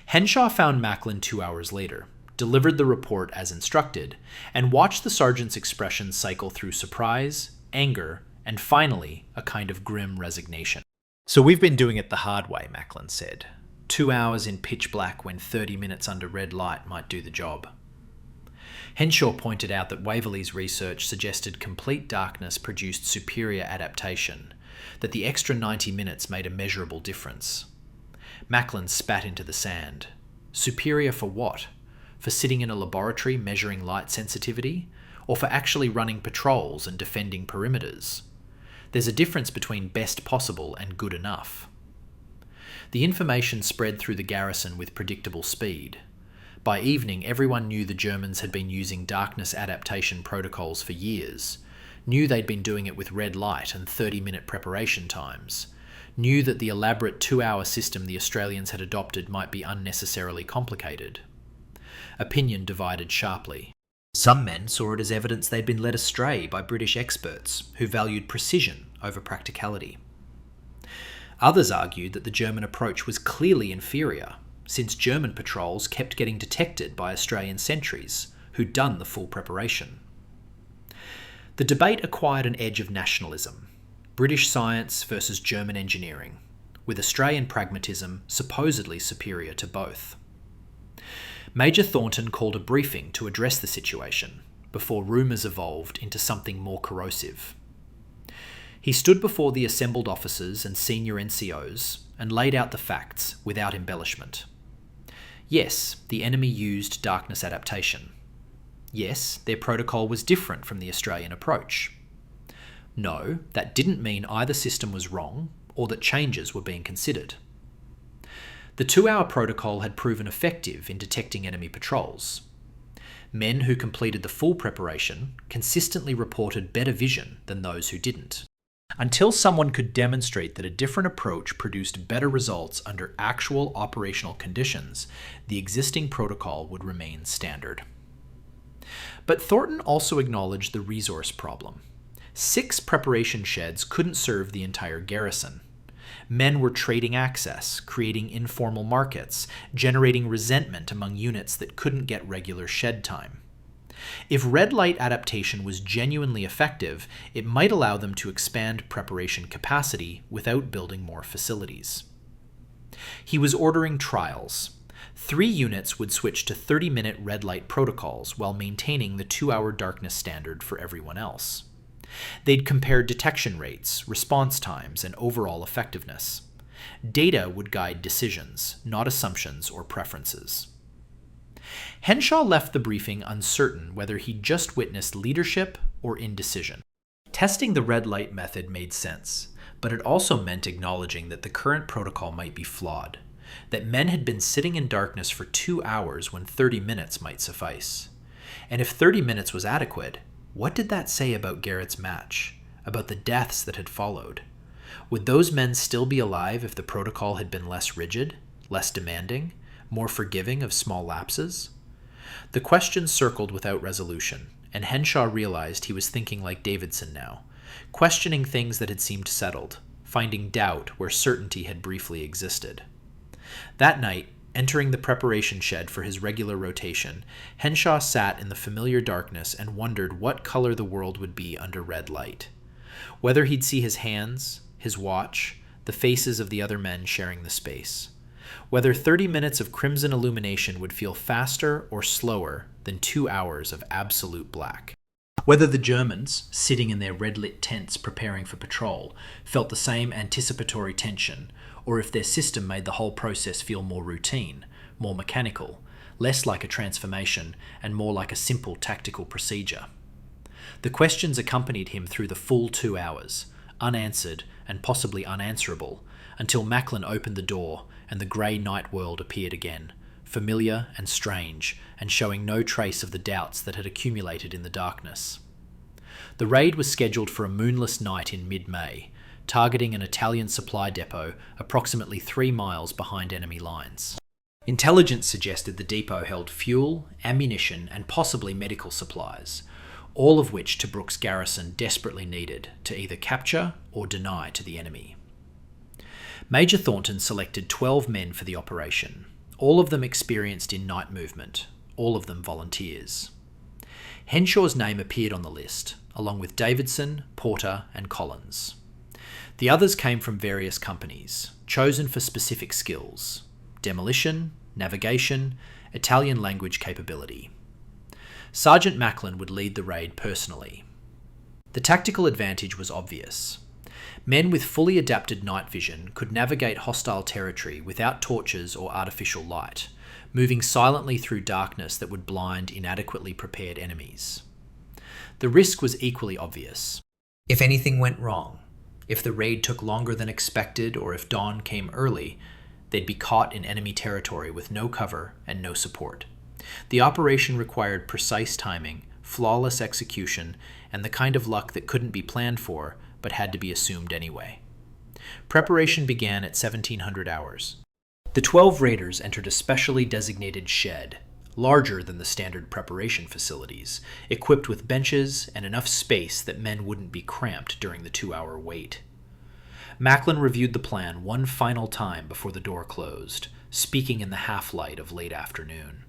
Henshaw found Macklin 2 hours later, delivered the report as instructed, and watched the sergeant's expression cycle through surprise, anger, and finally, a kind of grim resignation. So we've been doing it the hard way, Macklin said. 2 hours in pitch black when 30 minutes under red light might do the job. Henshaw pointed out that Waverley's research suggested complete darkness produced superior adaptation, that the extra 90 minutes made a measurable difference. Macklin spat into the sand. Superior for what? For sitting in a laboratory measuring light sensitivity? Or for actually running patrols and defending perimeters? There's a difference between best possible and good enough. The information spread through the garrison with predictable speed. By evening, everyone knew the Germans had been using darkness adaptation protocols for years, knew they'd been doing it with red light and 30-minute preparation times, knew that the elaborate 2-hour system the Australians had adopted might be unnecessarily complicated. Opinion divided sharply. Some men saw it as evidence they'd been led astray by British experts who valued precision over practicality. Others argued that the German approach was clearly inferior, since German patrols kept getting detected by Australian sentries who'd done the full preparation. The debate acquired an edge of nationalism, British science versus German engineering, with Australian pragmatism supposedly superior to both. Major Thornton called a briefing to address the situation before rumours evolved into something more corrosive. He stood before the assembled officers and senior NCOs and laid out the facts without embellishment. Yes, the enemy used darkness adaptation. Yes, their protocol was different from the Australian approach. No, that didn't mean either system was wrong or that changes were being considered. The 2-hour protocol had proven effective in detecting enemy patrols. Men who completed the full preparation consistently reported better vision than those who didn't. Until someone could demonstrate that a different approach produced better results under actual operational conditions, the existing protocol would remain standard. But Thornton also acknowledged the resource problem. 6 preparation sheds couldn't serve the entire garrison. Men were trading access, creating informal markets, generating resentment among units that couldn't get regular shed time. If red light adaptation was genuinely effective, it might allow them to expand preparation capacity without building more facilities. He was ordering trials. 3 units would switch to 30-minute red light protocols while maintaining the 2-hour darkness standard for everyone else. They'd compare detection rates, response times, and overall effectiveness. Data would guide decisions, not assumptions or preferences. Henshaw left the briefing uncertain whether he'd just witnessed leadership or indecision. Testing the red light method made sense, but it also meant acknowledging that the current protocol might be flawed, that men had been sitting in darkness for 2 hours when 30 minutes might suffice. And if 30 minutes was adequate, what did that say about Garrett's match, about the deaths that had followed? Would those men still be alive if the protocol had been less rigid, less demanding, more forgiving of small lapses? The question circled without resolution, and Henshaw realized he was thinking like Davidson now, questioning things that had seemed settled, finding doubt where certainty had briefly existed. That night, entering the preparation shed for his regular rotation, Henshaw sat in the familiar darkness and wondered what color the world would be under red light. Whether he'd see his hands, his watch, the faces of the other men sharing the space. Whether 30 minutes of crimson illumination would feel faster or slower than 2 hours of absolute black. Whether the Germans, sitting in their red-lit tents preparing for patrol, felt the same anticipatory tension, or if their system made the whole process feel more routine, more mechanical, less like a transformation, and more like a simple tactical procedure. The questions accompanied him through the full 2 hours, unanswered and possibly unanswerable, until Macklin opened the door and the grey night world appeared again, familiar and strange, and showing no trace of the doubts that had accumulated in the darkness. The raid was scheduled for a moonless night in mid-May, targeting an Italian supply depot approximately 3 miles behind enemy lines. Intelligence suggested the depot held fuel, ammunition, and possibly medical supplies, all of which Tobruk's garrison desperately needed to either capture or deny to the enemy. Major Thornton selected 12 men for the operation, all of them experienced in night movement, all of them volunteers. Henshaw's name appeared on the list, along with Davidson, Porter, and Collins. The others came from various companies, chosen for specific skills: demolition, navigation, Italian language capability. Sergeant Macklin would lead the raid personally. The tactical advantage was obvious. Men with fully adapted night vision could navigate hostile territory without torches or artificial light, moving silently through darkness that would blind inadequately prepared enemies. The risk was equally obvious. If anything went wrong, if the raid took longer than expected, or if dawn came early, they'd be caught in enemy territory with no cover and no support. The operation required precise timing, flawless execution, and the kind of luck that couldn't be planned for, but had to be assumed anyway. Preparation began at 1700 hours. The 12 raiders entered a specially designated shed, larger than the standard preparation facilities, equipped with benches and enough space that men wouldn't be cramped during the 2-hour wait. Macklin reviewed the plan one final time before the door closed, speaking in the half-light of late afternoon.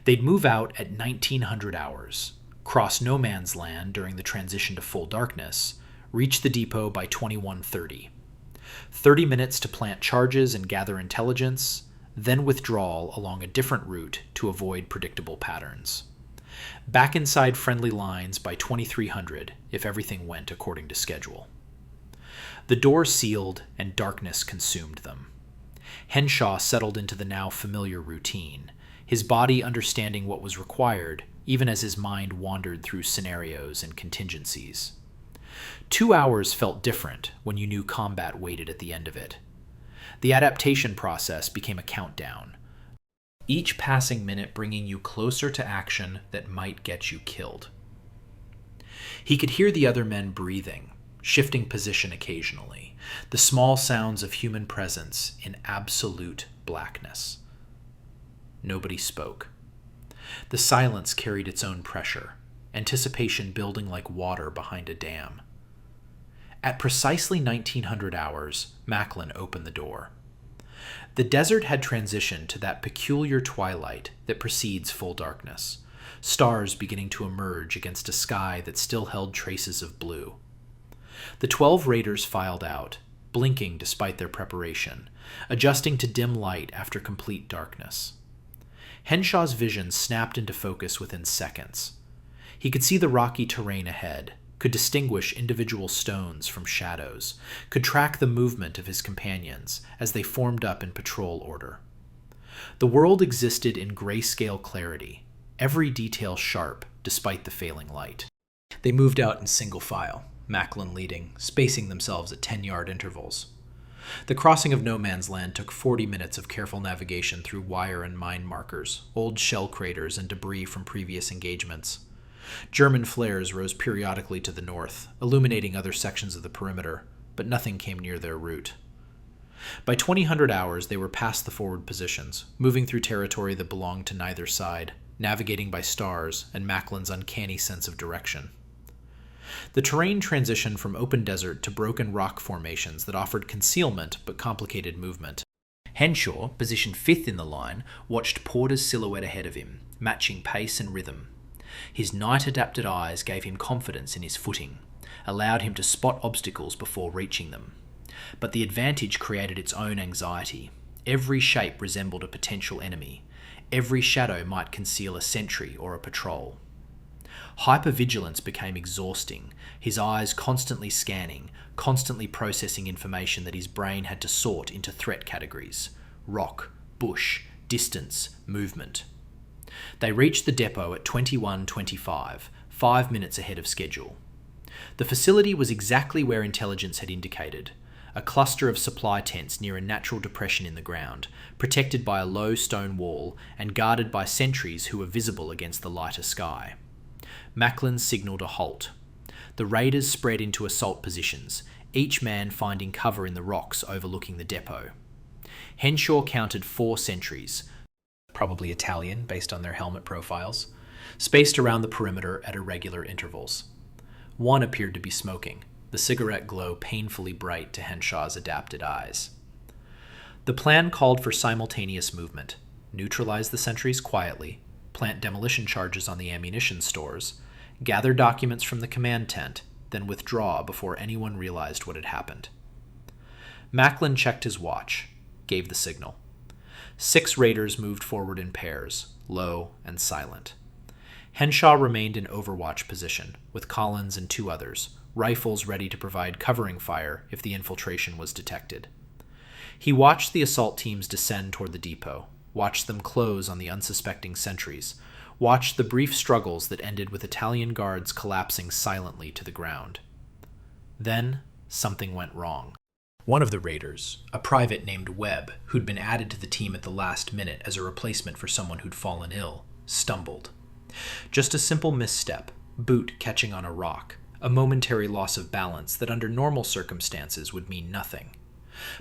They'd move out at 1900 hours, cross no man's land during the transition to full darkness, reach the depot by 2130. 30 minutes to plant charges and gather intelligence, then withdrawal along a different route to avoid predictable patterns. Back inside friendly lines by 2300 if everything went according to schedule. The door sealed and darkness consumed them. Henshaw settled into the now familiar routine, his body understanding what was required, even as his mind wandered through scenarios and contingencies. 2 hours felt different when you knew combat waited at the end of it. The adaptation process became a countdown, each passing minute bringing you closer to action that might get you killed. He could hear the other men breathing, shifting position occasionally, the small sounds of human presence in absolute blackness. Nobody spoke. The silence carried its own pressure, anticipation building like water behind a dam. At precisely 1900 hours, Macklin opened the door. The desert had transitioned to that peculiar twilight that precedes full darkness, stars beginning to emerge against a sky that still held traces of blue. The 12 raiders filed out, blinking despite their preparation, adjusting to dim light after complete darkness. Henshaw's vision snapped into focus within seconds. He could see the rocky terrain ahead, could distinguish individual stones from shadows, could track the movement of his companions as they formed up in patrol order. The world existed in grayscale clarity, every detail sharp despite the failing light. They moved out in single file, Macklin leading, spacing themselves at 10-yard intervals. The crossing of no man's land took 40 minutes of careful navigation through wire and mine markers, old shell craters, and debris from previous engagements. German flares rose periodically to the north, illuminating other sections of the perimeter, but nothing came near their route. By 2000 hours, they were past the forward positions, moving through territory that belonged to neither side, navigating by stars and Macklin's uncanny sense of direction. The terrain transitioned from open desert to broken rock formations that offered concealment but complicated movement. Henshaw, positioned fifth in the line, watched Porter's silhouette ahead of him, matching pace and rhythm. His night-adapted eyes gave him confidence in his footing, allowed him to spot obstacles before reaching them. But the advantage created its own anxiety. Every shape resembled a potential enemy. Every shadow might conceal a sentry or a patrol. Hypervigilance became exhausting, his eyes constantly scanning, constantly processing information that his brain had to sort into threat categories: rock, bush, distance, movement. They reached the depot at 21:25, 5 minutes ahead of schedule. The facility was exactly where intelligence had indicated, a cluster of supply tents near a natural depression in the ground, protected by a low stone wall and guarded by sentries who were visible against the lighter sky. Macklin signalled a halt. The raiders spread into assault positions, each man finding cover in the rocks overlooking the depot. Henshaw counted 4 sentries, probably Italian based on their helmet profiles, spaced around the perimeter at irregular intervals. One appeared to be smoking, the cigarette glow painfully bright to Henshaw's adapted eyes. The plan called for simultaneous movement: neutralize the sentries quietly, plant demolition charges on the ammunition stores, gather documents from the command tent, then withdraw before anyone realized what had happened. Macklin checked his watch, gave the signal. 6 raiders moved forward in pairs, low and silent. Henshaw remained in overwatch position, with Collins and 2 others, rifles ready to provide covering fire if the infiltration was detected. He watched the assault teams descend toward the depot, watched them close on the unsuspecting sentries, watched the brief struggles that ended with Italian guards collapsing silently to the ground. Then, something went wrong. One of the raiders, a private named Webb, who'd been added to the team at the last minute as a replacement for someone who'd fallen ill, stumbled. Just a simple misstep, boot catching on a rock, a momentary loss of balance that under normal circumstances would mean nothing.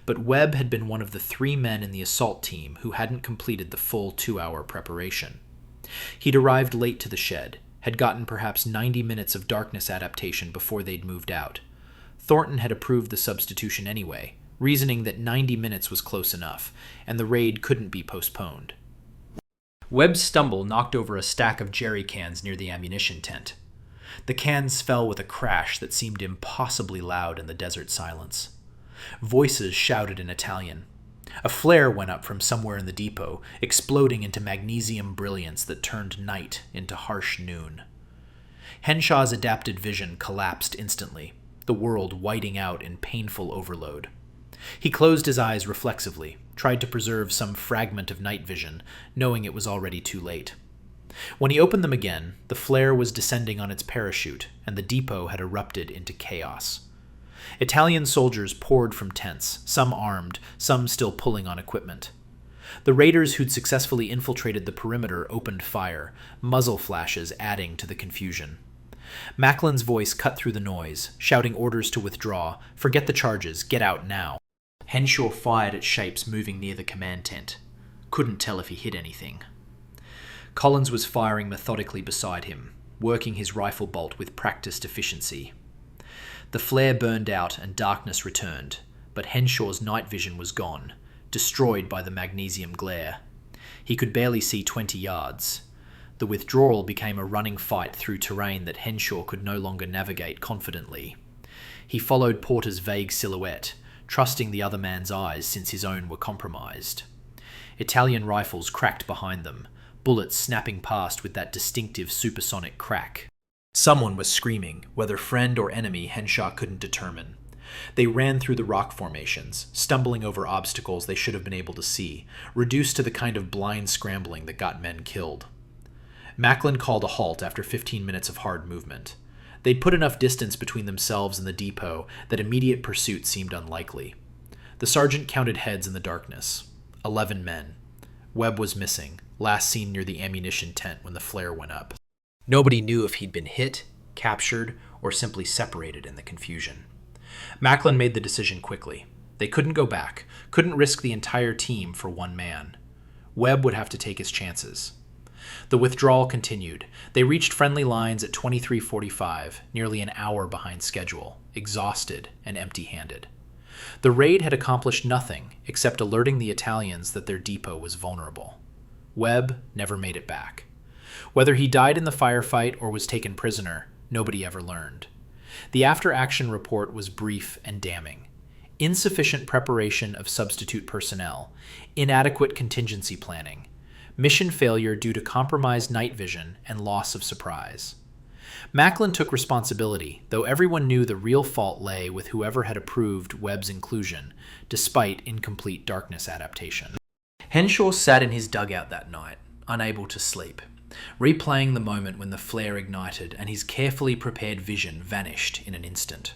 But Webb had been one of the 3 men in the assault team who hadn't completed the full 2-hour preparation. He'd arrived late to the shed, had gotten perhaps 90 minutes of darkness adaptation before they'd moved out. Thornton had approved the substitution anyway, reasoning that 90 minutes was close enough, and the raid couldn't be postponed. Webb's stumble knocked over a stack of jerry cans near the ammunition tent. The cans fell with a crash that seemed impossibly loud in the desert silence. Voices shouted in Italian. A flare went up from somewhere in the depot, exploding into magnesium brilliance that turned night into harsh noon. Henshaw's adapted vision collapsed instantly, the world whiting out in painful overload. He closed his eyes reflexively, tried to preserve some fragment of night vision, knowing it was already too late. When he opened them again, the flare was descending on its parachute, and the depot had erupted into chaos. Italian soldiers poured from tents, some armed, some still pulling on equipment. The raiders who'd successfully infiltrated the perimeter opened fire, muzzle flashes adding to the confusion. Macklin's voice cut through the noise, shouting orders to withdraw, forget the charges, get out now. Henshaw fired at shapes moving near the command tent. Couldn't tell if he hit anything. Collins was firing methodically beside him, working his rifle bolt with practiced efficiency. The flare burned out and darkness returned, but Henshaw's night vision was gone, destroyed by the magnesium glare. He could barely see 20 yards. The withdrawal became a running fight through terrain that Henshaw could no longer navigate confidently. He followed Porter's vague silhouette, trusting the other man's eyes since his own were compromised. Italian rifles cracked behind them, bullets snapping past with that distinctive supersonic crack. Someone was screaming, whether friend or enemy Henshaw couldn't determine. They ran through the rock formations, stumbling over obstacles they should have been able to see, reduced to the kind of blind scrambling that got men killed. Macklin called a halt after 15 minutes of hard movement. They'd put enough distance between themselves and the depot that immediate pursuit seemed unlikely. The sergeant counted heads in the darkness. 11 men. Webb was missing, last seen near the ammunition tent when the flare went up. Nobody knew if he'd been hit, captured, or simply separated in the confusion. Macklin made the decision quickly. They couldn't go back, couldn't risk the entire team for one man. Webb would have to take his chances. The withdrawal continued. They reached friendly lines at 23:45, nearly an hour behind schedule, exhausted and empty-handed. The raid had accomplished nothing except alerting the Italians that their depot was vulnerable. Webb never made it back. Whether he died in the firefight or was taken prisoner, nobody ever learned. The after-action report was brief and damning. Insufficient preparation of substitute personnel, inadequate contingency planning, mission failure due to compromised night vision and loss of surprise. Macklin took responsibility, though everyone knew the real fault lay with whoever had approved Webb's inclusion, despite incomplete darkness adaptation. Henshaw sat in his dugout that night, unable to sleep, replaying the moment when the flare ignited and his carefully prepared vision vanished in an instant.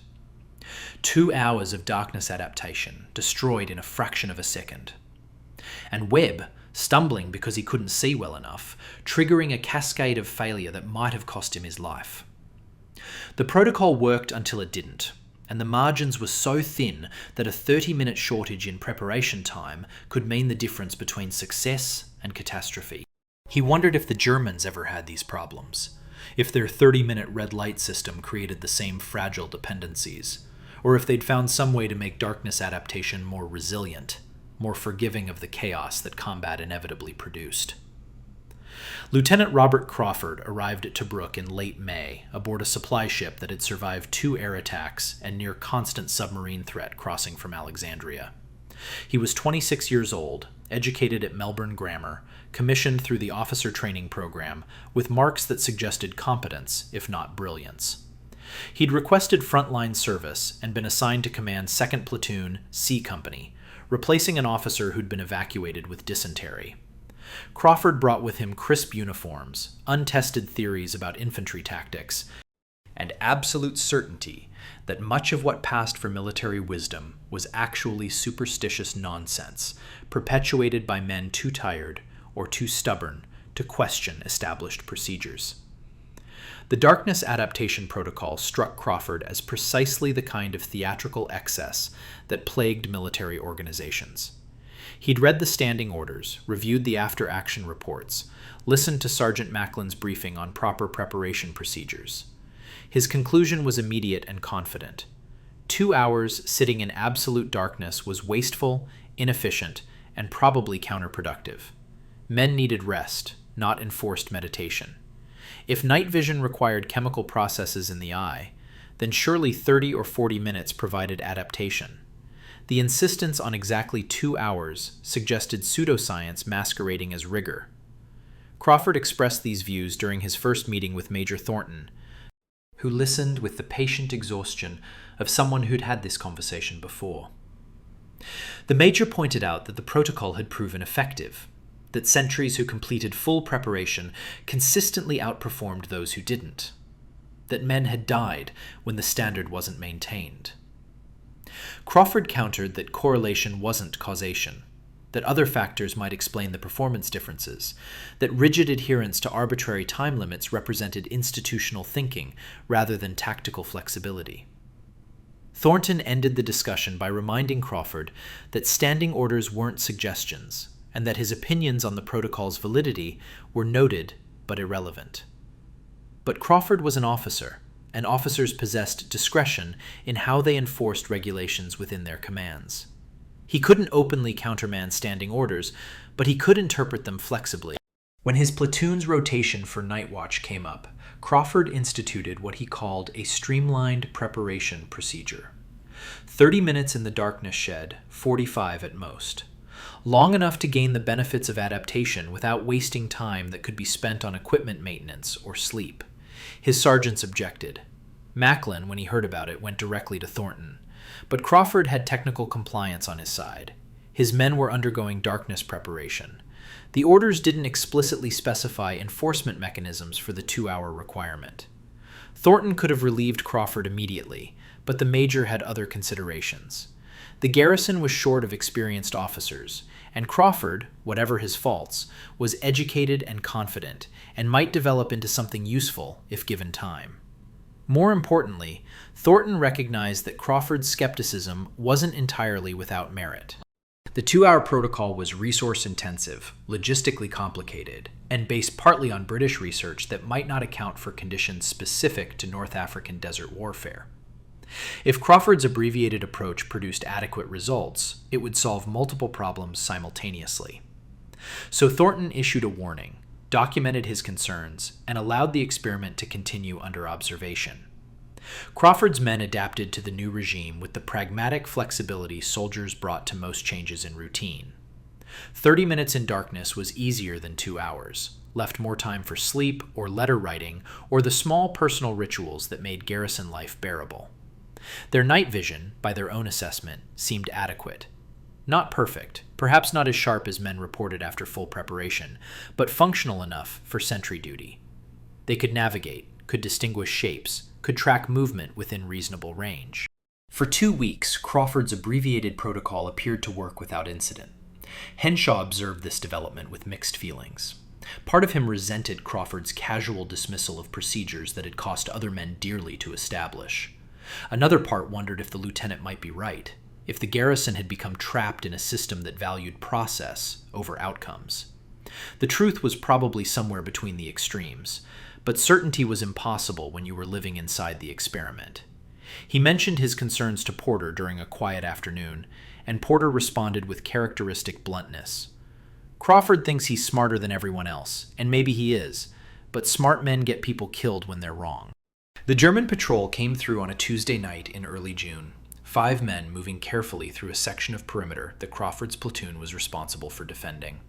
2 hours of darkness adaptation, destroyed in a fraction of a second. And Webb, stumbling because he couldn't see well enough, triggering a cascade of failure that might have cost him his life. The protocol worked until it didn't, and the margins were so thin that a 30-minute shortage in preparation time could mean the difference between success and catastrophe. He wondered if the Germans ever had these problems, if their 30-minute red light system created the same fragile dependencies, or if they'd found some way to make darkness adaptation more resilient, more forgiving of the chaos that combat inevitably produced. Lieutenant Robert Crawford arrived at Tobruk in late May aboard a supply ship that had survived 2 air attacks and near constant submarine threat crossing from Alexandria. He was 26 years old, educated at Melbourne Grammar, commissioned through the officer training program, with marks that suggested competence, if not brilliance. He'd requested frontline service and been assigned to command 2nd Platoon, C Company, replacing an officer who'd been evacuated with dysentery. Crawford brought with him crisp uniforms, untested theories about infantry tactics, and absolute certainty that much of what passed for military wisdom was actually superstitious nonsense, perpetuated by men too tired or too stubborn to question established procedures. The darkness adaptation protocol struck Crawford as precisely the kind of theatrical excess that plagued military organizations. He'd read the standing orders, reviewed the after-action reports, listened to Sergeant Macklin's briefing on proper preparation procedures. His conclusion was immediate and confident. 2 hours sitting in absolute darkness was wasteful, inefficient, and probably counterproductive. Men needed rest, not enforced meditation. If night vision required chemical processes in the eye, then surely 30 or 40 minutes provided adaptation. The insistence on exactly 2 hours suggested pseudoscience masquerading as rigor. Crawford expressed these views during his first meeting with Major Thornton, who listened with the patient exhaustion of someone who'd had this conversation before. The Major pointed out that the protocol had proven effective, that sentries who completed full preparation consistently outperformed those who didn't, that men had died when the standard wasn't maintained. Crawford countered that correlation wasn't causation, that other factors might explain the performance differences, that rigid adherence to arbitrary time limits represented institutional thinking rather than tactical flexibility. Thornton ended the discussion by reminding Crawford that standing orders weren't suggestions, and that his opinions on the protocol's validity were noted but irrelevant. But Crawford was an officer, and officers possessed discretion in how they enforced regulations within their commands. He couldn't openly countermand standing orders, but he could interpret them flexibly. When his platoon's rotation for night watch came up, Crawford instituted what he called a streamlined preparation procedure. 30 minutes in the darkness shed, 45 at most. Long enough to gain the benefits of adaptation without wasting time that could be spent on equipment maintenance or sleep. His sergeants objected. Macklin, when he heard about it, went directly to Thornton. But Crawford had technical compliance on his side. His men were undergoing darkness preparation. The orders didn't explicitly specify enforcement mechanisms for the 2-hour requirement. Thornton could have relieved Crawford immediately, but the Major had other considerations. The garrison was short of experienced officers, and Crawford, whatever his faults, was educated and confident, and might develop into something useful if given time. More importantly, Thornton recognized that Crawford's skepticism wasn't entirely without merit. The 2-hour protocol was resource-intensive, logistically complicated, and based partly on British research that might not account for conditions specific to North African desert warfare. If Crawford's abbreviated approach produced adequate results, it would solve multiple problems simultaneously. So Thornton issued a warning, documented his concerns, and allowed the experiment to continue under observation. Crawford's men adapted to the new regime with the pragmatic flexibility soldiers brought to most changes in routine. 30 minutes in darkness was easier than 2 hours, left more time for sleep or letter writing or the small personal rituals that made garrison life bearable. Their night vision, by their own assessment, seemed adequate. Not perfect, perhaps not as sharp as men reported after full preparation, but functional enough for sentry duty. They could navigate, could distinguish shapes, could track movement within reasonable range. For 2 weeks, Crawford's abbreviated protocol appeared to work without incident. Henshaw observed this development with mixed feelings. Part of him resented Crawford's casual dismissal of procedures that had cost other men dearly to establish. Another part wondered if the lieutenant might be right, if the garrison had become trapped in a system that valued process over outcomes. The truth was probably somewhere between the extremes, but certainty was impossible when you were living inside the experiment. He mentioned his concerns to Porter during a quiet afternoon, and Porter responded with characteristic bluntness. Crawford thinks he's smarter than everyone else, and maybe he is, but smart men get people killed when they're wrong. The German patrol came through on a Tuesday night in early June, 5 men moving carefully through a section of perimeter that Crawford's platoon was responsible for defending.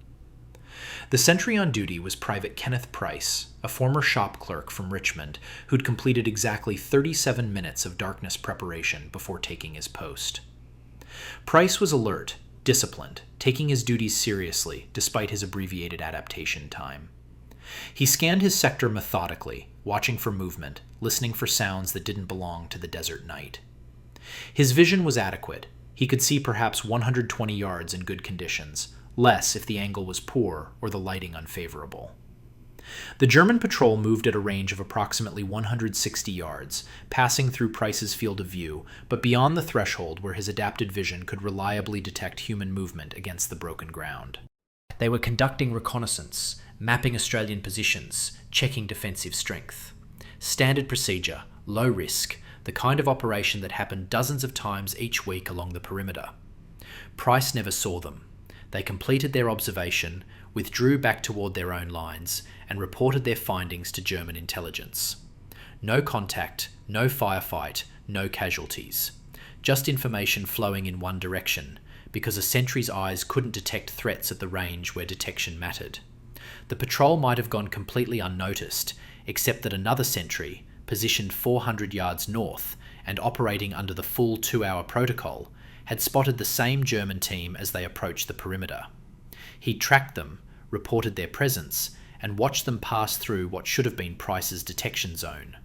The sentry on duty was Private Kenneth Price, a former shop clerk from Richmond who'd completed exactly 37 minutes of darkness preparation before taking his post. Price was alert, disciplined, taking his duties seriously despite his abbreviated adaptation time. He scanned his sector methodically, watching for movement, listening for sounds that didn't belong to the desert night. His vision was adequate. He could see perhaps 120 yards in good conditions, less if the angle was poor or the lighting unfavorable. The German patrol moved at a range of approximately 160 yards, passing through Price's field of view, but beyond the threshold where his adapted vision could reliably detect human movement against the broken ground. They were conducting reconnaissance, mapping Australian positions, checking defensive strength. Standard procedure, low risk, the kind of operation that happened dozens of times each week along the perimeter. Price never saw them. They completed their observation, withdrew back toward their own lines, and reported their findings to German intelligence. No contact, no firefight, no casualties. Just information flowing in one direction, because a sentry's eyes couldn't detect threats at the range where detection mattered. The patrol might have gone completely unnoticed, except that another sentry, positioned 400 yards north and operating under the full 2-hour protocol, had spotted the same German team as they approached the perimeter. He tracked them, reported their presence, and watched them pass through what should have been Price's detection zone.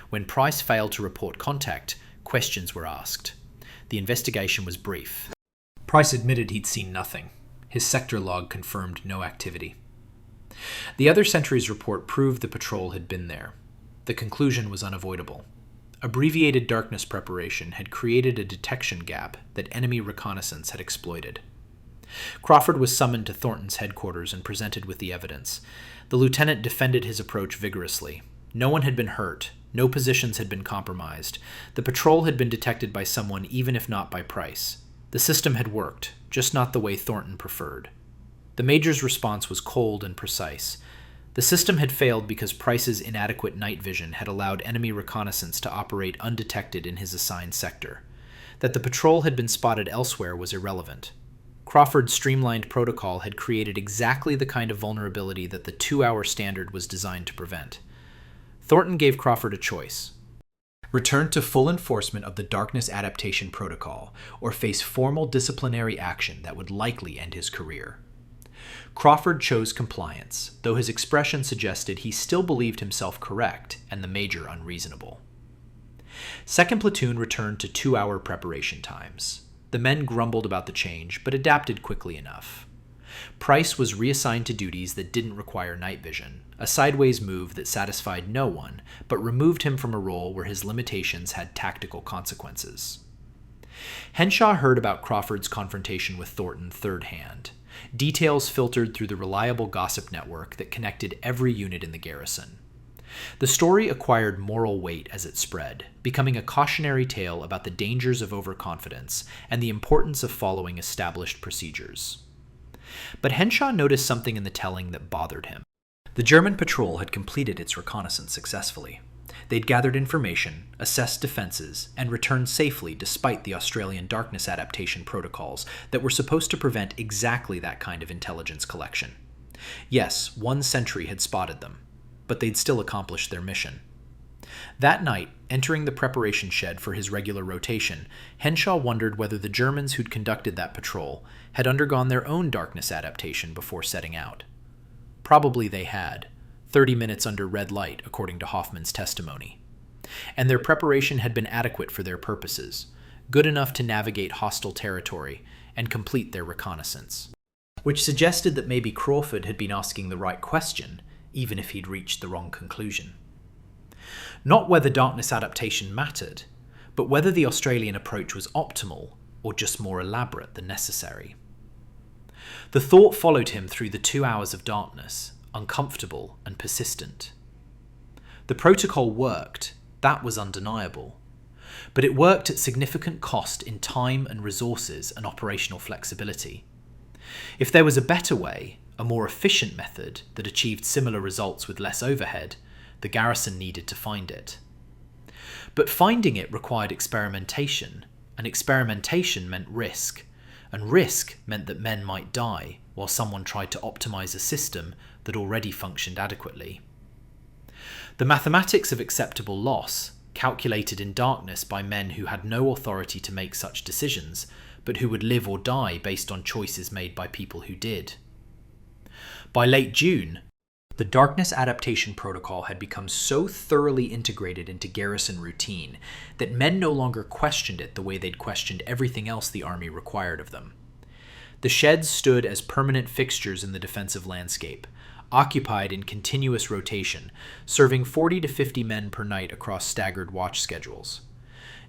When Price failed to report contact, questions were asked. The investigation was brief. Price admitted he'd seen nothing. His sector log confirmed no activity. The other sentry's report proved the patrol had been there. The conclusion was unavoidable. Abbreviated darkness preparation had created a detection gap that enemy reconnaissance had exploited. Crawford was summoned to Thornton's headquarters and presented with the evidence. The lieutenant defended his approach vigorously. No one had been hurt. No positions had been compromised. The patrol had been detected by someone, even if not by Price. The system had worked, just not the way Thornton preferred. The major's response was cold and precise. The system had failed because Price's inadequate night vision had allowed enemy reconnaissance to operate undetected in his assigned sector. That the patrol had been spotted elsewhere was irrelevant. Crawford's streamlined protocol had created exactly the kind of vulnerability that the 2-hour standard was designed to prevent. Thornton gave Crawford a choice. Return to full enforcement of the darkness adaptation protocol, or face formal disciplinary action that would likely end his career. Crawford chose compliance, though his expression suggested he still believed himself correct and the major unreasonable. Second platoon returned to 2-hour preparation times. The men grumbled about the change, but adapted quickly enough. Price was reassigned to duties that didn't require night vision, a sideways move that satisfied no one, but removed him from a role where his limitations had tactical consequences. Henshaw heard about Crawford's confrontation with Thornton third hand. Details filtered through the reliable gossip network that connected every unit in the garrison. The story acquired moral weight as it spread, becoming a cautionary tale about the dangers of overconfidence and the importance of following established procedures. But Henshaw noticed something in the telling that bothered him. The German patrol had completed its reconnaissance successfully. They'd gathered information, assessed defenses, and returned safely despite the Australian darkness adaptation protocols that were supposed to prevent exactly that kind of intelligence collection. Yes, one sentry had spotted them, but they'd still accomplished their mission. That night, entering the preparation shed for his regular rotation, Henshaw wondered whether the Germans who'd conducted that patrol had undergone their own darkness adaptation before setting out. Probably they had, 30 minutes under red light, according to Hoffman's testimony. And their preparation had been adequate for their purposes, good enough to navigate hostile territory and complete their reconnaissance. Which suggested that maybe Crawford had been asking the right question, even if he'd reached the wrong conclusion. Not whether darkness adaptation mattered, but whether the Australian approach was optimal or just more elaborate than necessary. The thought followed him through the 2 hours of darkness, uncomfortable and persistent. The protocol worked, that was undeniable, but it worked at significant cost in time and resources and operational flexibility. If there was a better way, a more efficient method that achieved similar results with less overhead, the garrison needed to find it. But finding it required experimentation, and experimentation meant risk, and risk meant that men might die while someone tried to optimize a system that already functioned adequately. The mathematics of acceptable loss, calculated in darkness by men who had no authority to make such decisions, but who would live or die based on choices made by people who did. By late June, the darkness adaptation protocol had become so thoroughly integrated into garrison routine that men no longer questioned it the way they'd questioned everything else the army required of them. The sheds stood as permanent fixtures in the defensive landscape, occupied in continuous rotation, serving 40 to 50 men per night across staggered watch schedules.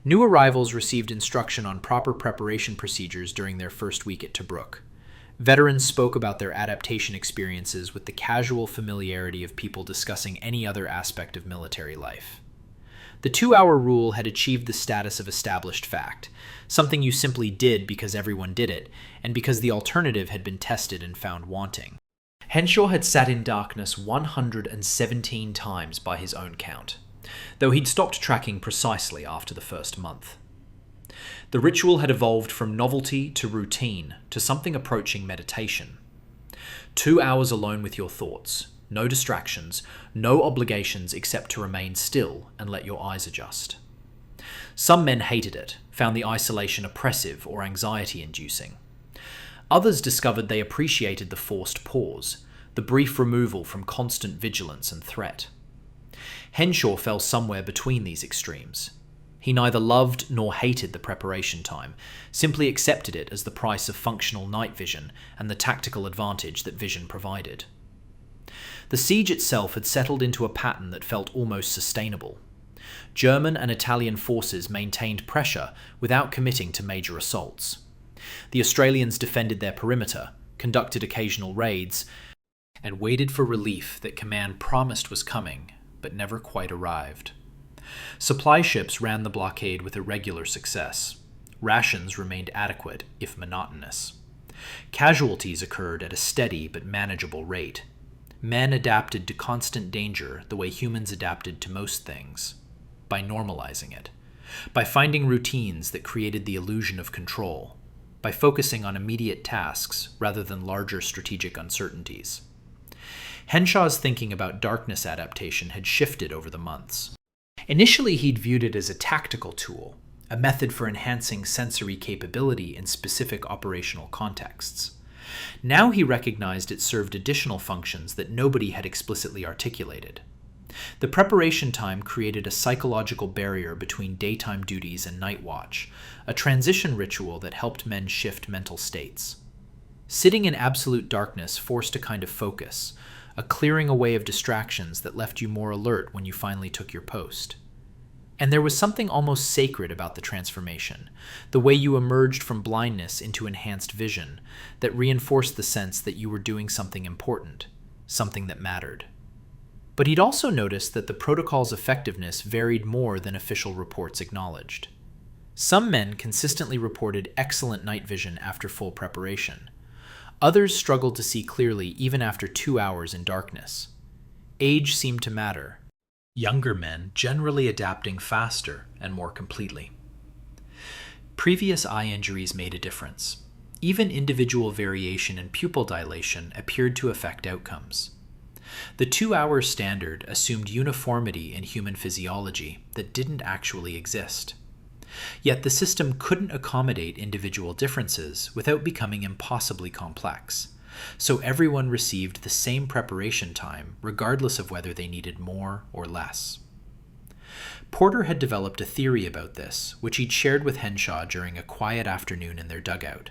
New arrivals received instruction on proper preparation procedures during their first week at Tobruk. Veterans spoke about their adaptation experiences with the casual familiarity of people discussing any other aspect of military life. The 2-hour rule had achieved the status of established fact, something you simply did because everyone did it, and because the alternative had been tested and found wanting. Henshaw had sat in darkness 117 times by his own count, though he'd stopped tracking precisely after the first month. The ritual had evolved from novelty to routine to something approaching meditation. 2 hours alone with your thoughts, no distractions, no obligations except to remain still and let your eyes adjust. Some men hated it, found the isolation oppressive or anxiety-inducing. Others discovered they appreciated the forced pause, the brief removal from constant vigilance and threat. Henshaw fell somewhere between these extremes. He neither loved nor hated the preparation time, simply accepted it as the price of functional night vision and the tactical advantage that vision provided. The siege itself had settled into a pattern that felt almost sustainable. German and Italian forces maintained pressure without committing to major assaults. The Australians defended their perimeter, conducted occasional raids, and waited for relief that command promised was coming, but never quite arrived. Supply ships ran the blockade with irregular success. Rations remained adequate, if monotonous. Casualties occurred at a steady but manageable rate. Men adapted to constant danger the way humans adapted to most things, by normalizing it, by finding routines that created the illusion of control, by focusing on immediate tasks rather than larger strategic uncertainties. Henshaw's thinking about darkness adaptation had shifted over the months. Initially, he'd viewed it as a tactical tool, a method for enhancing sensory capability in specific operational contexts. Now he recognized it served additional functions that nobody had explicitly articulated. The preparation time created a psychological barrier between daytime duties and night watch, a transition ritual that helped men shift mental states. Sitting in absolute darkness forced a kind of focus, a clearing away of distractions that left you more alert when you finally took your post. And there was something almost sacred about the transformation, the way you emerged from blindness into enhanced vision, that reinforced the sense that you were doing something important, something that mattered. But he'd also noticed that the protocol's effectiveness varied more than official reports acknowledged. Some men consistently reported excellent night vision after full preparation. Others struggled to see clearly even after 2 hours in darkness. Age seemed to matter. Younger men generally adapting faster and more completely. Previous eye injuries made a difference. Even individual variation in pupil dilation appeared to affect outcomes. The 2-hour standard assumed uniformity in human physiology that didn't actually exist. Yet the system couldn't accommodate individual differences without becoming impossibly complex, so everyone received the same preparation time regardless of whether they needed more or less. Porter had developed a theory about this, which he'd shared with Henshaw during a quiet afternoon in their dugout.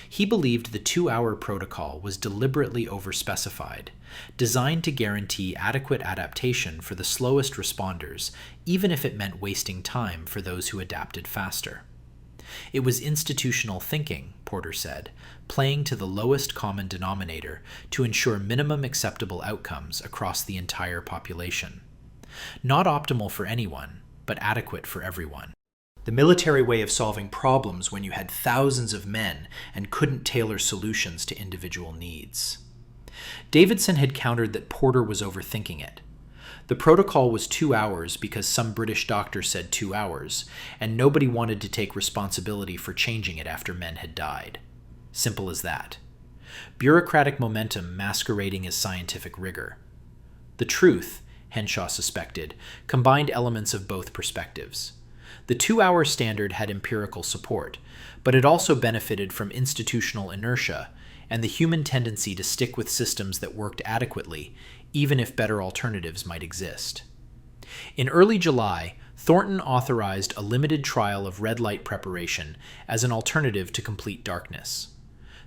He believed the 2-hour protocol was deliberately overspecified, designed to guarantee adequate adaptation for the slowest responders, even if it meant wasting time for those who adapted faster. It was institutional thinking, Porter said, playing to the lowest common denominator to ensure minimum acceptable outcomes across the entire population. Not optimal for anyone, but adequate for everyone. The military way of solving problems when you had thousands of men and couldn't tailor solutions to individual needs. Davidson had countered that Porter was overthinking it. The protocol was 2 hours because some British doctor said 2 hours, and nobody wanted to take responsibility for changing it after men had died. Simple as that. bureaucratic momentum masquerading as scientific rigor. The truth, Henshaw suspected, combined elements of both perspectives. The 2-hour standard had empirical support, but it also benefited from institutional inertia and the human tendency to stick with systems that worked adequately, even if better alternatives might exist. In early July, Thornton authorized a limited trial of red light preparation as an alternative to complete darkness.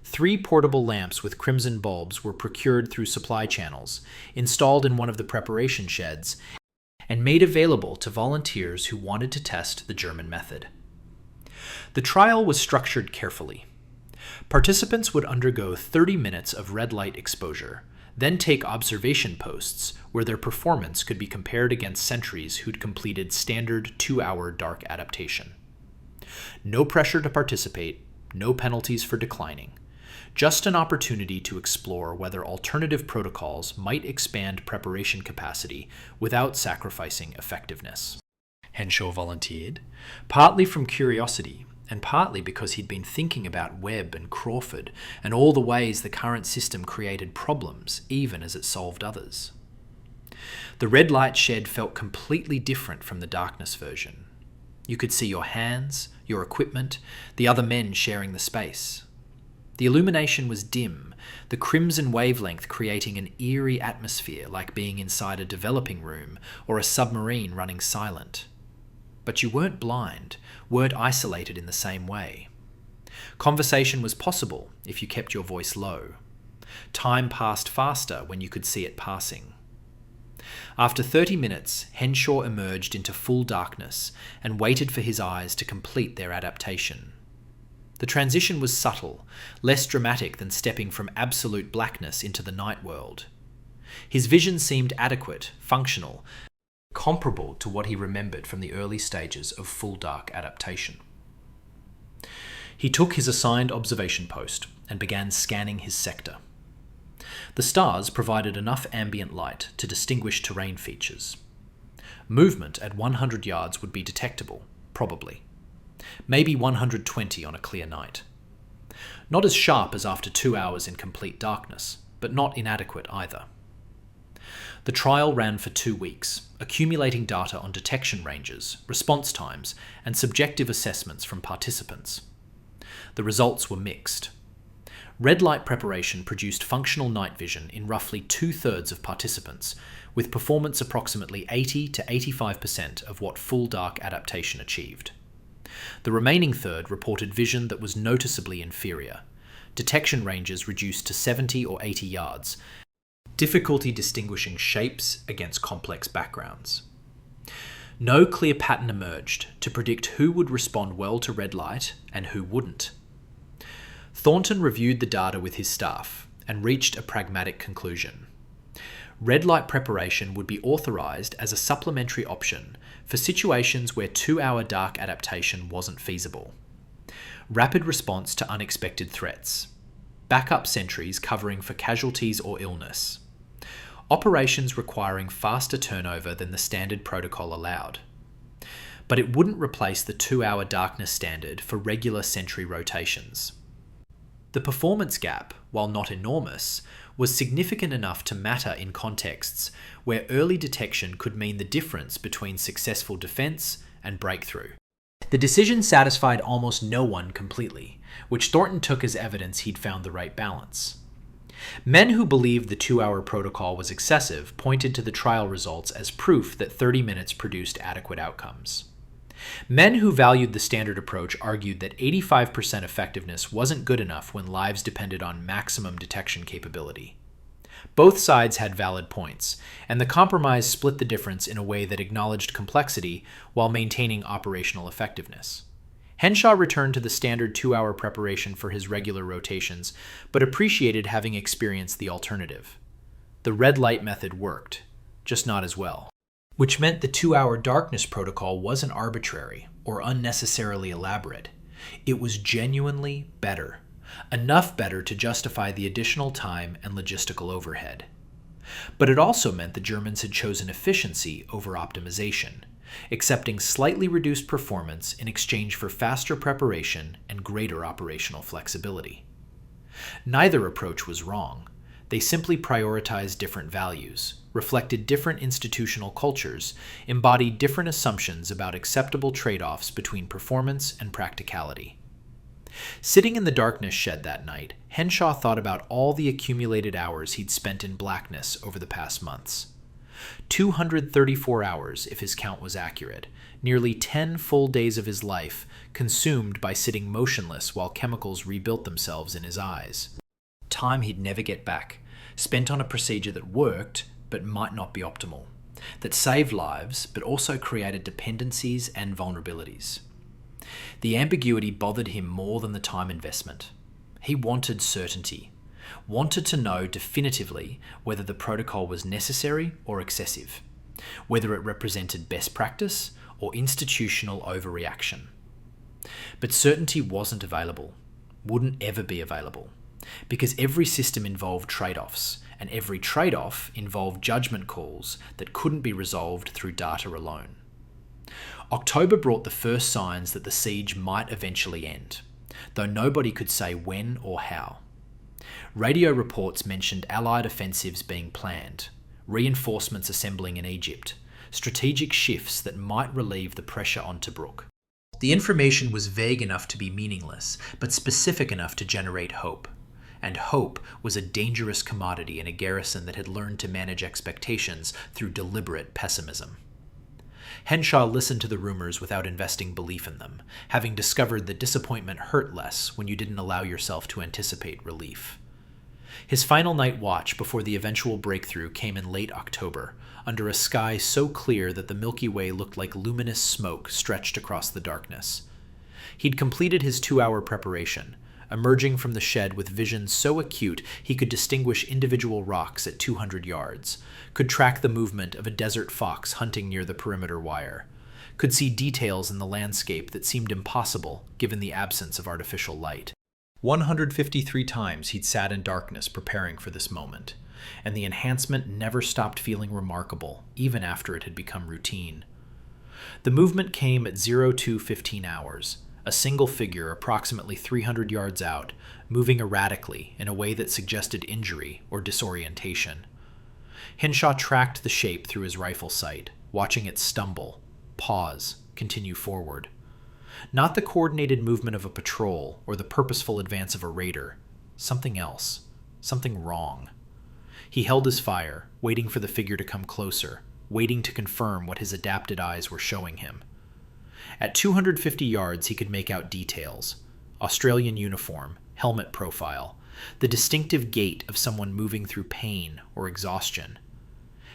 3 portable lamps with crimson bulbs were procured through supply channels, installed in one of the preparation sheds, and made available to volunteers who wanted to test the German method. The trial was structured carefully. Participants would undergo 30 minutes of red light exposure, then take observation posts where their performance could be compared against sentries who'd completed standard 2-hour dark adaptation. No pressure to participate, no penalties for declining. Just an opportunity to explore whether alternative protocols might expand preparation capacity without sacrificing effectiveness. Henshaw volunteered, partly from curiosity and partly because he'd been thinking about Webb and Crawford and all the ways the current system created problems, even as it solved others. The red light shed felt completely different from the darkness version. You could see your hands, your equipment, the other men sharing the space. The illumination was dim, the crimson wavelength creating an eerie atmosphere like being inside a developing room or a submarine running silent. But you weren't blind, weren't isolated in the same way. Conversation was possible if you kept your voice low. Time passed faster when you could see it passing. After 30 minutes, Henshaw emerged into full darkness and waited for his eyes to complete their adaptation. The transition was subtle, less dramatic than stepping from absolute blackness into the night world. His vision seemed adequate, functional, comparable to what he remembered from the early stages of full dark adaptation. He took his assigned observation post and began scanning his sector. The stars provided enough ambient light to distinguish terrain features. Movement at 100 yards would be detectable, probably. Maybe 120 on a clear night. Not as sharp as after 2 hours in complete darkness, but not inadequate either. The trial ran for 2 weeks, accumulating data on detection ranges, response times, and subjective assessments from participants. The results were mixed. Red light preparation produced functional night vision in roughly 2/3 of participants, with performance approximately 80 to 85% of what full dark adaptation achieved. The remaining third reported vision that was noticeably inferior. Detection ranges reduced to 70 or 80 yards. Difficulty distinguishing shapes against complex backgrounds. No clear pattern emerged to predict who would respond well to red light and who wouldn't. Thornton reviewed the data with his staff and reached a pragmatic conclusion. Red light preparation would be authorized as a supplementary option for situations where 2-hour dark adaptation wasn't feasible. Rapid response to unexpected threats. Backup sentries covering for casualties or illness. Operations requiring faster turnover than the standard protocol allowed. But it wouldn't replace the 2-hour darkness standard for regular sentry rotations. The performance gap, while not enormous, was significant enough to matter in contexts where early detection could mean the difference between successful defense and breakthrough. The decision satisfied almost no one completely, which Thornton took as evidence he'd found the right balance. Men who believed the 2-hour protocol was excessive pointed to the trial results as proof that 30 minutes produced adequate outcomes. Men who valued the standard approach argued that 85% effectiveness wasn't good enough when lives depended on maximum detection capability. Both sides had valid points, and the compromise split the difference in a way that acknowledged complexity while maintaining operational effectiveness. Henshaw returned to the standard 2-hour preparation for his regular rotations, but appreciated having experienced the alternative. The red light method worked, just not as well. Which meant the 2-hour darkness protocol wasn't arbitrary or unnecessarily elaborate. It was genuinely better, enough better to justify the additional time and logistical overhead. But it also meant the Germans had chosen efficiency over optimization, accepting slightly reduced performance in exchange for faster preparation and greater operational flexibility. Neither approach was wrong. They simply prioritized different values, reflected different institutional cultures, embodied different assumptions about acceptable trade-offs between performance and practicality. Sitting in the darkness shed that night, Henshaw thought about all the accumulated hours he'd spent in blackness over the past months. 234 hours, if his count was accurate, nearly 10 full days of his life consumed by sitting motionless while chemicals rebuilt themselves in his eyes. Time he'd never get back, spent on a procedure that worked but might not be optimal, that saved lives but also created dependencies and vulnerabilities. The ambiguity bothered him more than the time investment. He wanted certainty, wanted to know definitively whether the protocol was necessary or excessive, whether it represented best practice or institutional overreaction. But certainty wasn't available, wouldn't ever be available, because every system involved trade-offs, and every trade-off involved judgment calls that couldn't be resolved through data alone. October brought the first signs that the siege might eventually end, though nobody could say when or how. Radio reports mentioned Allied offensives being planned, reinforcements assembling in Egypt, strategic shifts that might relieve the pressure on Tobruk. The information was vague enough to be meaningless, but specific enough to generate hope. And hope was a dangerous commodity in a garrison that had learned to manage expectations through deliberate pessimism. Henshaw listened to the rumors without investing belief in them, having discovered that disappointment hurt less when you didn't allow yourself to anticipate relief. His final night watch before the eventual breakthrough came in late October, under a sky so clear that the Milky Way looked like luminous smoke stretched across the darkness. He'd completed his 2-hour preparation, emerging from the shed with vision so acute he could distinguish individual rocks at 200 yards, could track the movement of a desert fox hunting near the perimeter wire, could see details in the landscape that seemed impossible given the absence of artificial light. 153 times he'd sat in darkness preparing for this moment, and the enhancement never stopped feeling remarkable, even after it had become routine. The movement came at 02:15 hours, a single figure approximately 300 yards out, moving erratically in a way that suggested injury or disorientation. Henshaw tracked the shape through his rifle sight, watching it stumble, pause, continue forward. Not the coordinated movement of a patrol or the purposeful advance of a raider. Something else. Something wrong. He held his fire, waiting for the figure to come closer, waiting to confirm what his adapted eyes were showing him. At 250 yards, he could make out details. Australian uniform, helmet profile, the distinctive gait of someone moving through pain or exhaustion.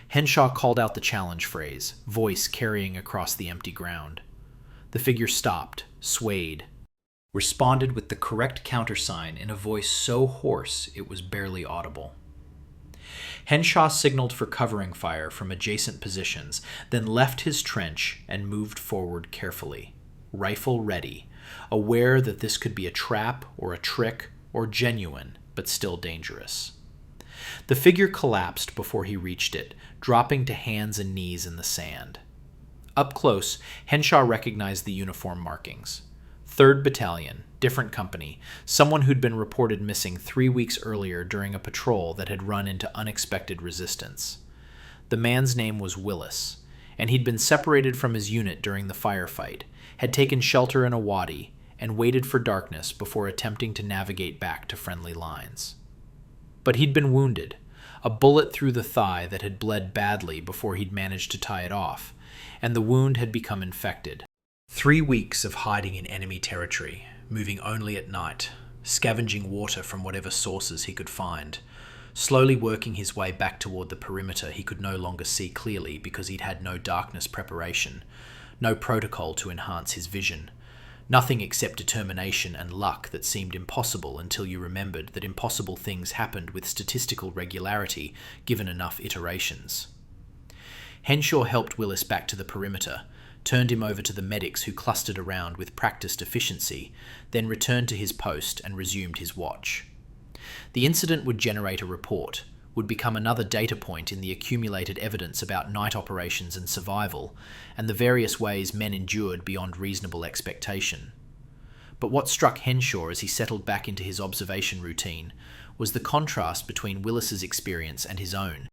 Henshaw called out the challenge phrase, voice carrying across the empty ground. The figure stopped, swayed, responded with the correct countersign in a voice so hoarse it was barely audible. Henshaw signaled for covering fire from adjacent positions, then left his trench and moved forward carefully, rifle ready, aware that this could be a trap or a trick or genuine, but still dangerous. The figure collapsed before he reached it, dropping to hands and knees in the sand. Up close, Henshaw recognized the uniform markings. 3rd Battalion, different company, someone who'd been reported missing 3 weeks earlier during a patrol that had run into unexpected resistance. The man's name was Willis, and he'd been separated from his unit during the firefight, had taken shelter in a wadi, and waited for darkness before attempting to navigate back to friendly lines. But he'd been wounded, a bullet through the thigh that had bled badly before he'd managed to tie it off, and the wound had become infected. 3 weeks of hiding in enemy territory, moving only at night, scavenging water from whatever sources he could find, slowly working his way back toward the perimeter he could no longer see clearly because he'd had no darkness preparation, no protocol to enhance his vision, nothing except determination and luck that seemed impossible until you remembered that impossible things happened with statistical regularity given enough iterations. Henshaw helped Willis back to the perimeter, turned him over to the medics who clustered around with practiced efficiency, then returned to his post and resumed his watch. The incident would generate a report, would become another data point in the accumulated evidence about night operations and survival, and the various ways men endured beyond reasonable expectation. But what struck Henshaw as he settled back into his observation routine was the contrast between Willis's experience and his own.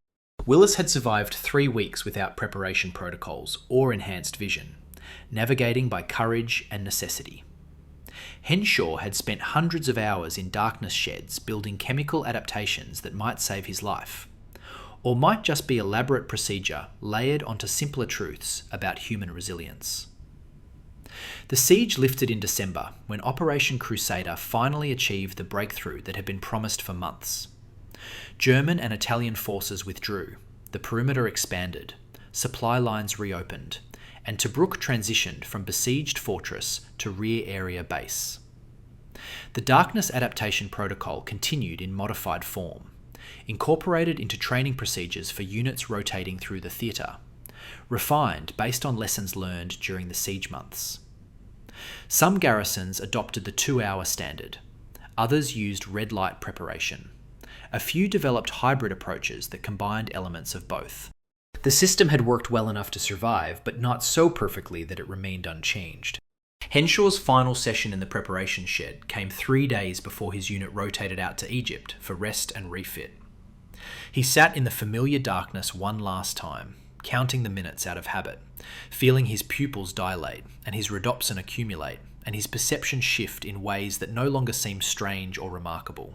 Willis had survived 3 weeks without preparation protocols or enhanced vision, navigating by courage and necessity. Henshaw had spent hundreds of hours in darkness sheds building chemical adaptations that might save his life, or might just be elaborate procedure layered onto simpler truths about human resilience. The siege lifted in December when Operation Crusader finally achieved the breakthrough that had been promised for months. German and Italian forces withdrew, the perimeter expanded, supply lines reopened, and Tobruk transitioned from besieged fortress to rear area base. The darkness adaptation protocol continued in modified form, incorporated into training procedures for units rotating through the theatre, refined based on lessons learned during the siege months. Some garrisons adopted the 2-hour standard, others used red light preparation. A few developed hybrid approaches that combined elements of both. The system had worked well enough to survive, but not so perfectly that it remained unchanged. Henshaw's final session in the preparation shed came 3 days before his unit rotated out to Egypt for rest and refit. He sat in the familiar darkness one last time, counting the minutes out of habit, feeling his pupils dilate and his rhodopsin accumulate, and his perception shift in ways that no longer seem strange or remarkable.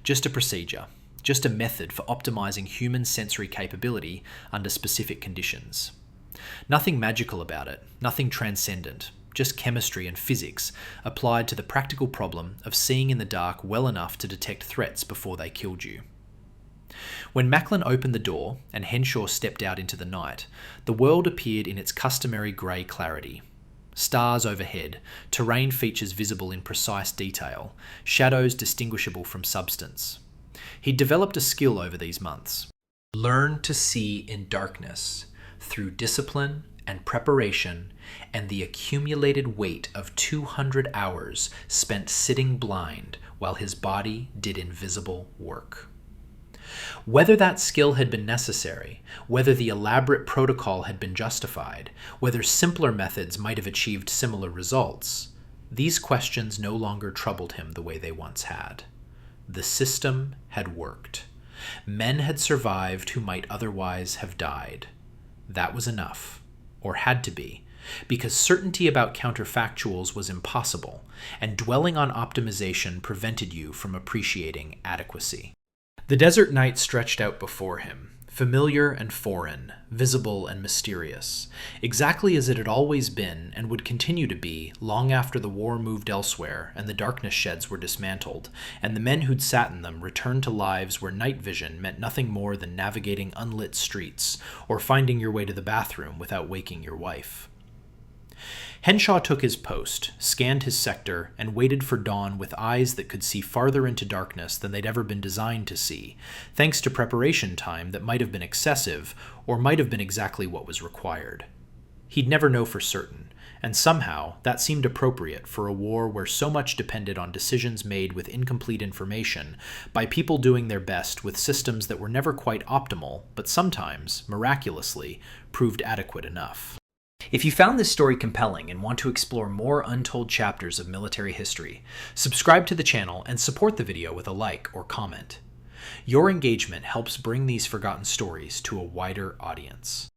Just a procedure, just a method for optimizing human sensory capability under specific conditions. Nothing magical about it, nothing transcendent, just chemistry and physics applied to the practical problem of seeing in the dark well enough to detect threats before they killed you. When Macklin opened the door and Henshaw stepped out into the night, the world appeared in its customary grey clarity. Stars overhead, terrain features visible in precise detail, shadows distinguishable from substance. He'd developed a skill over these months. Learn to see in darkness through discipline and preparation and the accumulated weight of 200 hours spent sitting blind while his body did invisible work. Whether that skill had been necessary, whether the elaborate protocol had been justified, whether simpler methods might have achieved similar results, these questions no longer troubled him the way they once had. The system had worked. Men had survived who might otherwise have died. That was enough, or had to be, because certainty about counterfactuals was impossible, and dwelling on optimization prevented you from appreciating adequacy. The desert night stretched out before him, familiar and foreign, visible and mysterious, exactly as it had always been and would continue to be long after the war moved elsewhere and the darkness sheds were dismantled, and the men who'd sat in them returned to lives where night vision meant nothing more than navigating unlit streets or finding your way to the bathroom without waking your wife. Henshaw took his post, scanned his sector, and waited for dawn with eyes that could see farther into darkness than they'd ever been designed to see, thanks to preparation time that might have been excessive or might have been exactly what was required. He'd never know for certain, and somehow that seemed appropriate for a war where so much depended on decisions made with incomplete information by people doing their best with systems that were never quite optimal, but sometimes, miraculously, proved adequate enough. If you found this story compelling and want to explore more untold chapters of military history, subscribe to the channel and support the video with a like or comment. Your engagement helps bring these forgotten stories to a wider audience.